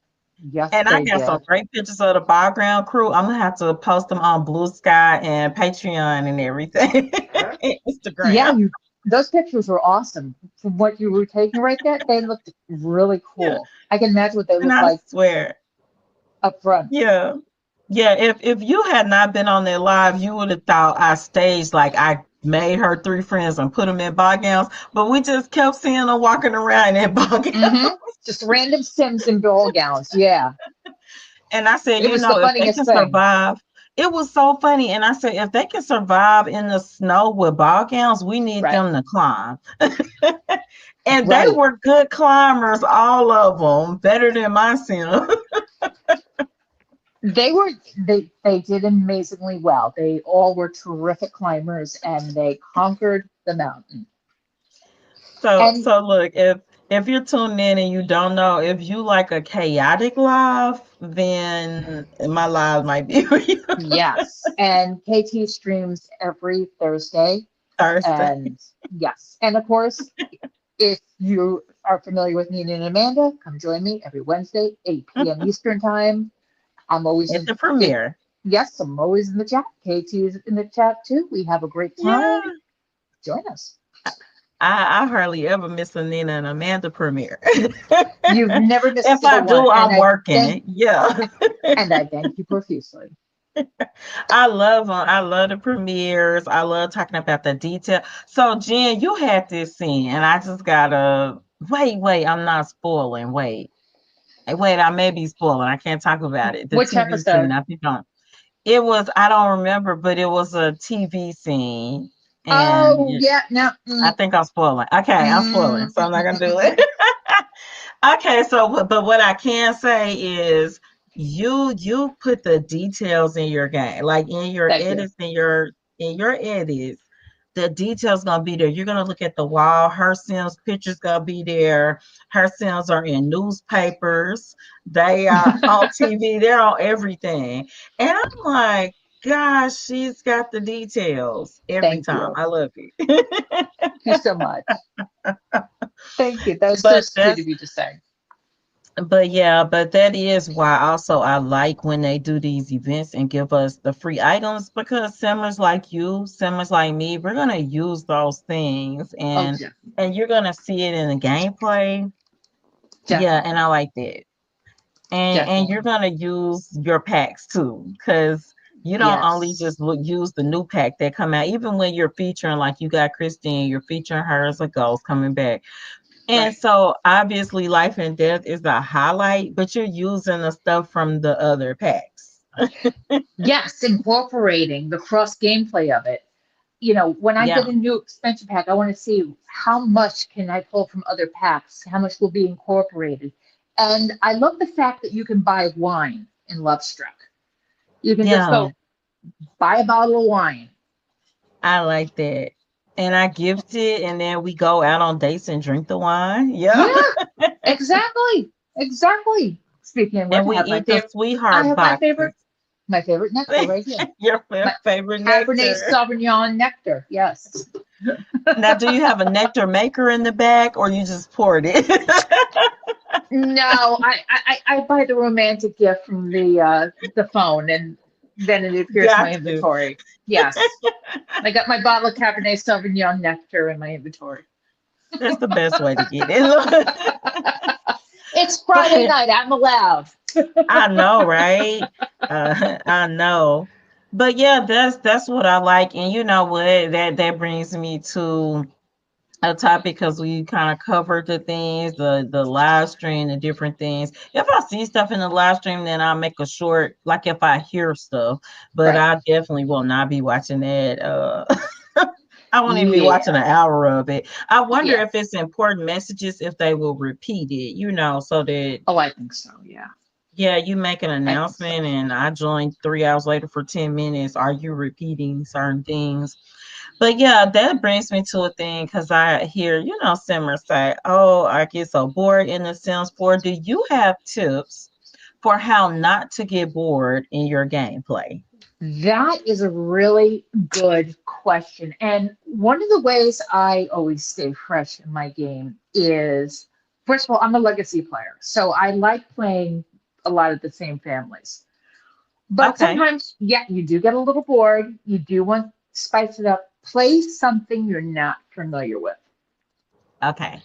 [SPEAKER 1] Yes,
[SPEAKER 2] And I
[SPEAKER 1] they
[SPEAKER 2] got some
[SPEAKER 1] did.
[SPEAKER 2] great pictures of the background crew. I'm gonna have to post them on Blue Sky and Patreon and everything. And
[SPEAKER 1] Yeah,
[SPEAKER 2] Instagram.
[SPEAKER 1] those pictures were awesome. From what you were taking right there, they looked really
[SPEAKER 2] Yeah.
[SPEAKER 1] cool. I can imagine what they
[SPEAKER 2] And
[SPEAKER 1] look
[SPEAKER 2] I
[SPEAKER 1] like
[SPEAKER 2] swear.
[SPEAKER 1] up front.
[SPEAKER 2] Yeah. Yeah. If you had not been on their live, you would have thought I staged like I made her three friends and put them in ball gowns. But we just kept seeing them walking around in ball gowns.
[SPEAKER 1] Hmm. Just random Sims in ball gowns. Yeah,
[SPEAKER 2] And I said,
[SPEAKER 1] it was the
[SPEAKER 2] if they
[SPEAKER 1] funniest
[SPEAKER 2] can
[SPEAKER 1] thing.
[SPEAKER 2] survive, it was so funny. And I said, if they can survive in the snow with ball gowns, we need
[SPEAKER 1] Right,
[SPEAKER 2] them to climb. And they
[SPEAKER 1] right.
[SPEAKER 2] were good climbers, all of them, better than my sim.
[SPEAKER 1] They did amazingly well. They all were terrific climbers and they conquered the mountain. And
[SPEAKER 2] So look, if you're tuned in and you don't know, if you like a chaotic live, then my live might be for you.
[SPEAKER 1] yes, and KT streams every Thursday.
[SPEAKER 2] Thursday.
[SPEAKER 1] And yes, and of course, if you are familiar with Nina and Amanda, come join me every Wednesday, 8 p.m. Eastern time. I'm always
[SPEAKER 2] At the premiere.
[SPEAKER 1] Yes, I'm always in the chat. KT is in the chat too. We have a great time.
[SPEAKER 2] Yeah.
[SPEAKER 1] Join us.
[SPEAKER 2] I hardly ever miss a Nina and Amanda premiere.
[SPEAKER 1] You've never missed
[SPEAKER 2] If
[SPEAKER 1] a
[SPEAKER 2] I
[SPEAKER 1] one.
[SPEAKER 2] do, I'm working. Yeah.
[SPEAKER 1] And I thank you profusely.
[SPEAKER 2] I love them. I love the premieres. I love talking about the detail. So, Jen, you had this scene, and I just gotta wait. I'm not spoiling. Wait, I may be spoiling. I can't talk about it. The
[SPEAKER 1] Which
[SPEAKER 2] TV
[SPEAKER 1] episode?
[SPEAKER 2] scene. I think don't. It was. I don't remember, but it was a TV scene, and
[SPEAKER 1] Oh, yeah. No.
[SPEAKER 2] I think I'm spoiling. Okay, I'm spoiling, so I'm not gonna do it. Okay, so but what I can say is you put the details in your game, like in your
[SPEAKER 1] Thank you.
[SPEAKER 2] edits, in your edits, the details gonna be there. You're gonna look at the wall, her Sims pictures gonna be there. Her Sims are in newspapers, they are on TV, they're on everything. And I'm like, gosh, she's got the details every
[SPEAKER 1] Thank
[SPEAKER 2] time.
[SPEAKER 1] you.
[SPEAKER 2] I love it.
[SPEAKER 1] Thank you so much. Thank you. That was so
[SPEAKER 2] But
[SPEAKER 1] sweet of you to say.
[SPEAKER 2] but that is why also I like when they do these events and give us the free items, because simmers like you, simmers like me, we're gonna use those things
[SPEAKER 1] Oh,
[SPEAKER 2] and you're gonna see it in the gameplay.
[SPEAKER 1] definitely.
[SPEAKER 2] Yeah, and I like that. And you're
[SPEAKER 1] Definitely.
[SPEAKER 2] gonna use your packs too, because you don't only
[SPEAKER 1] Yes.
[SPEAKER 2] just use the new pack that come out, even when you're featuring, like you got Christine, you're featuring her as a ghost coming back. And
[SPEAKER 1] Right.
[SPEAKER 2] so obviously life and death is the highlight, but you're using the stuff from the other packs.
[SPEAKER 1] Yes, incorporating the cross gameplay of it. You know, when I
[SPEAKER 2] Yeah.
[SPEAKER 1] get a new expansion pack, I want to see how much can I pull from other packs, how much will be incorporated. And I love the fact that you can buy wine in Lovestruck. You can just
[SPEAKER 2] Yeah.
[SPEAKER 1] go buy a bottle of wine.
[SPEAKER 2] I like that. And I gift it and then we go out on dates and drink the wine. Yeah.
[SPEAKER 1] Yeah, exactly. Exactly. Speaking of
[SPEAKER 2] And
[SPEAKER 1] which,
[SPEAKER 2] we eat the
[SPEAKER 1] I
[SPEAKER 2] sweetheart
[SPEAKER 1] have
[SPEAKER 2] boxes.
[SPEAKER 1] my favorite nectar right here.
[SPEAKER 2] Your
[SPEAKER 1] My
[SPEAKER 2] favorite
[SPEAKER 1] Cabernet
[SPEAKER 2] nectar.
[SPEAKER 1] Sauvignon nectar. Yes.
[SPEAKER 2] Now, do you have a nectar maker in the back or you just poured it?
[SPEAKER 1] No, I buy the romantic gift from the phone and then it appears in my
[SPEAKER 2] Got you.
[SPEAKER 1] inventory. Yes. I got my bottle of Cabernet Sauvignon nectar in my inventory.
[SPEAKER 2] That's the best way to get it.
[SPEAKER 1] It's Friday
[SPEAKER 2] But
[SPEAKER 1] night. I'm allowed.
[SPEAKER 2] I know, right? I know. But yeah, that's what I like. And you know what? That brings me to a topic, because we kind of covered the things, the live stream, the different things. If I see stuff in the live stream, then I'll make a short, like if I hear stuff, but
[SPEAKER 1] Right.
[SPEAKER 2] I definitely will not be watching that. I won't even be watching
[SPEAKER 1] Yeah.
[SPEAKER 2] an hour of it. I wonder if
[SPEAKER 1] Yes.
[SPEAKER 2] it's important messages, if they will repeat it, so that,
[SPEAKER 1] Oh, I think so. Yeah.
[SPEAKER 2] yeah, you make an
[SPEAKER 1] I think so.
[SPEAKER 2] announcement and I join 3 hours later for 10 minutes. Are you repeating certain things? But yeah, that brings me to a thing, because I hear, Simmer say, oh, I get so bored in the Sims 4. Do you have tips for how not to get bored in your gameplay?
[SPEAKER 1] That is a really good question. And one of the ways I always stay fresh in my game is, first of all, I'm a legacy player. So I like playing a lot of the same families. But
[SPEAKER 2] Okay.
[SPEAKER 1] sometimes, yeah, you do get a little bored. You do want to spice it up. Play something you're not familiar with.
[SPEAKER 2] Okay.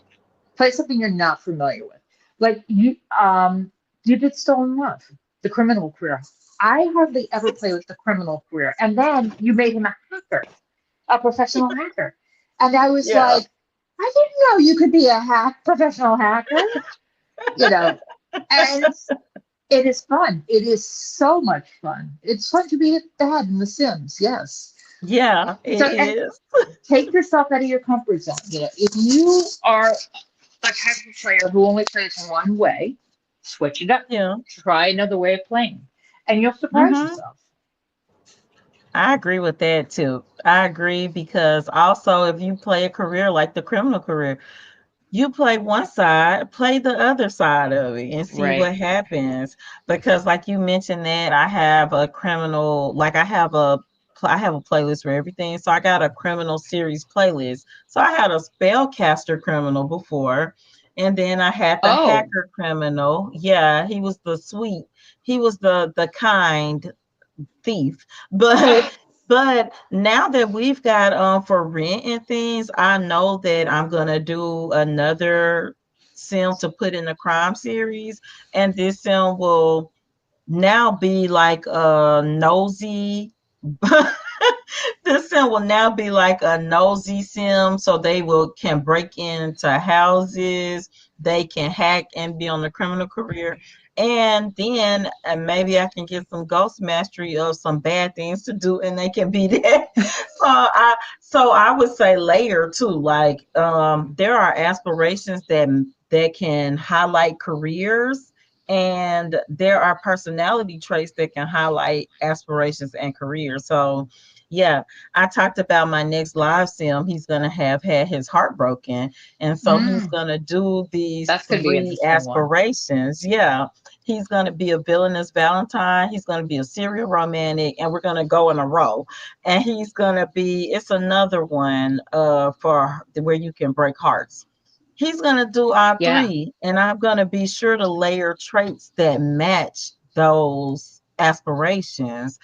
[SPEAKER 1] Play something you're not familiar with. Like you did Stolen Love, the criminal career. I hardly ever play with the criminal career. And then you made him a hacker, a professional hacker. And I was
[SPEAKER 2] Yeah.
[SPEAKER 1] like, I didn't know you could be a professional hacker, you know. And it is fun. It is so much fun. It's fun to be a dad in The Sims, yes.
[SPEAKER 2] Yeah, it
[SPEAKER 1] So and
[SPEAKER 2] is.
[SPEAKER 1] take yourself out of your comfort zone. You know, if you are a casual player who only plays one way, switch it up.
[SPEAKER 2] Yeah.
[SPEAKER 1] Try another way of playing. and you'll surprise
[SPEAKER 2] Mm-hmm.
[SPEAKER 1] yourself.
[SPEAKER 2] I agree with that too. I agree because also if you play a career like the criminal career, you play one side, play the other side of it and see
[SPEAKER 1] Right.
[SPEAKER 2] what happens. Because like you mentioned that I have a criminal, like I have a playlist for everything. So I got a criminal series playlist. So I had a spellcaster criminal before, and then I had the
[SPEAKER 1] Oh,
[SPEAKER 2] hacker criminal. Yeah, he was the sweet, he was the kind thief. But now that we've got for rent and things, I know that I'm gonna do another sim to put in the crime series, and this sim will now be like a nosy. This sim will now be like a nosy sim, so they will can break into houses, they can hack and be on the criminal career, and then maybe I can get some ghost mastery of some bad things to do, and they can be there. So I would say layer too. Like there are aspirations that can highlight careers, and there are personality traits that can highlight aspirations and careers. So yeah, I talked about my next live sim. He's gonna have had his heart broken, and so he's
[SPEAKER 1] mm,
[SPEAKER 2] gonna do these
[SPEAKER 1] that's going to be an
[SPEAKER 2] three
[SPEAKER 1] interesting one.
[SPEAKER 2] aspirations. Yeah, he's gonna be a villainous Valentine. He's gonna be a serial romantic, and we're gonna go in a row. And he's gonna be. It's another one for where you can break hearts. He's gonna do all
[SPEAKER 1] Yeah,
[SPEAKER 2] three, and I'm gonna be sure to layer traits that match those aspirations.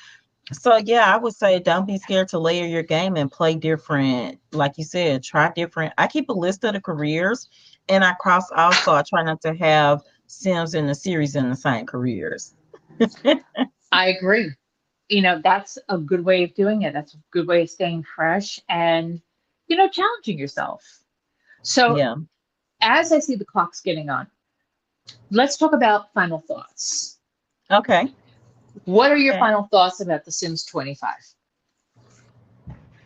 [SPEAKER 2] So yeah, I would say don't be scared to layer your game and play different. Like you said, try different. I keep a list of the careers, and I cross also. I try not to have Sims in the series in the same careers.
[SPEAKER 1] I agree. That's a good way of doing it. That's a good way of staying fresh and, challenging yourself. So,
[SPEAKER 2] Yeah.
[SPEAKER 1] as I see the clock's getting on, let's talk about final thoughts.
[SPEAKER 2] Okay.
[SPEAKER 1] What are your
[SPEAKER 2] Okay.
[SPEAKER 1] final thoughts about The Sims 25?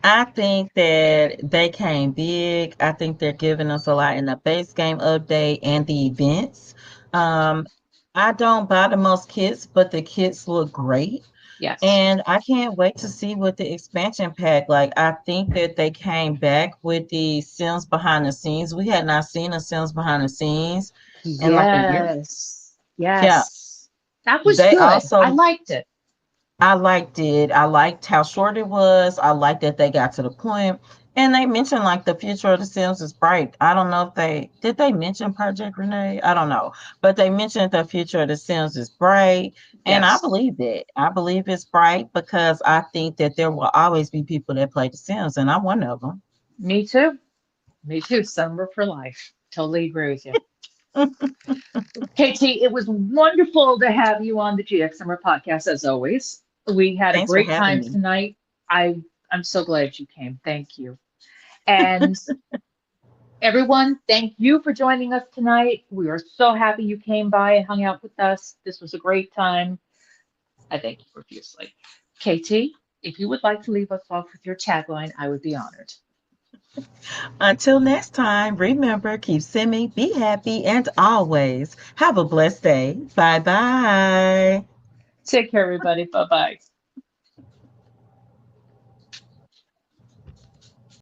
[SPEAKER 2] I think that they came big. I think they're giving us a lot in the base game update and the events. Um, I don't buy the most kits, but the kits look great.
[SPEAKER 1] Yes.
[SPEAKER 2] And I can't wait to see what the expansion pack like. I think that they came back with the Sims behind the scenes. We had not seen a Sims behind the scenes in like a year.
[SPEAKER 1] Yes.
[SPEAKER 2] Yeah.
[SPEAKER 1] Yes. That was
[SPEAKER 2] They
[SPEAKER 1] good. I
[SPEAKER 2] also
[SPEAKER 1] liked it.
[SPEAKER 2] I liked it. I liked how short it was. I liked that they got to the point. And they mentioned like the future of the Sims is bright. I don't know if they mention Project Renee? I don't know. But they mentioned the future of the Sims is bright. And I
[SPEAKER 1] Yes.
[SPEAKER 2] believe that. I believe it's bright because I think that there will always be people that play the Sims, and I'm one of them.
[SPEAKER 1] Me too. Me too. Summer for life. Totally agree with you. KT, it was wonderful to have you on the GXSimmer podcast as always. We had a
[SPEAKER 2] Thanks for
[SPEAKER 1] great
[SPEAKER 2] having
[SPEAKER 1] time
[SPEAKER 2] me.
[SPEAKER 1] tonight. I'm so glad you came. Thank you. And everyone, thank you for joining us tonight. We are so happy you came by and hung out with us. This was a great time. I thank you profusely. KT, if you would like to leave us off with your tagline, I would be honored.
[SPEAKER 2] Until next time, remember, keep simming, be happy, and always have a blessed day. Bye bye.
[SPEAKER 1] Take care, everybody. Bye bye.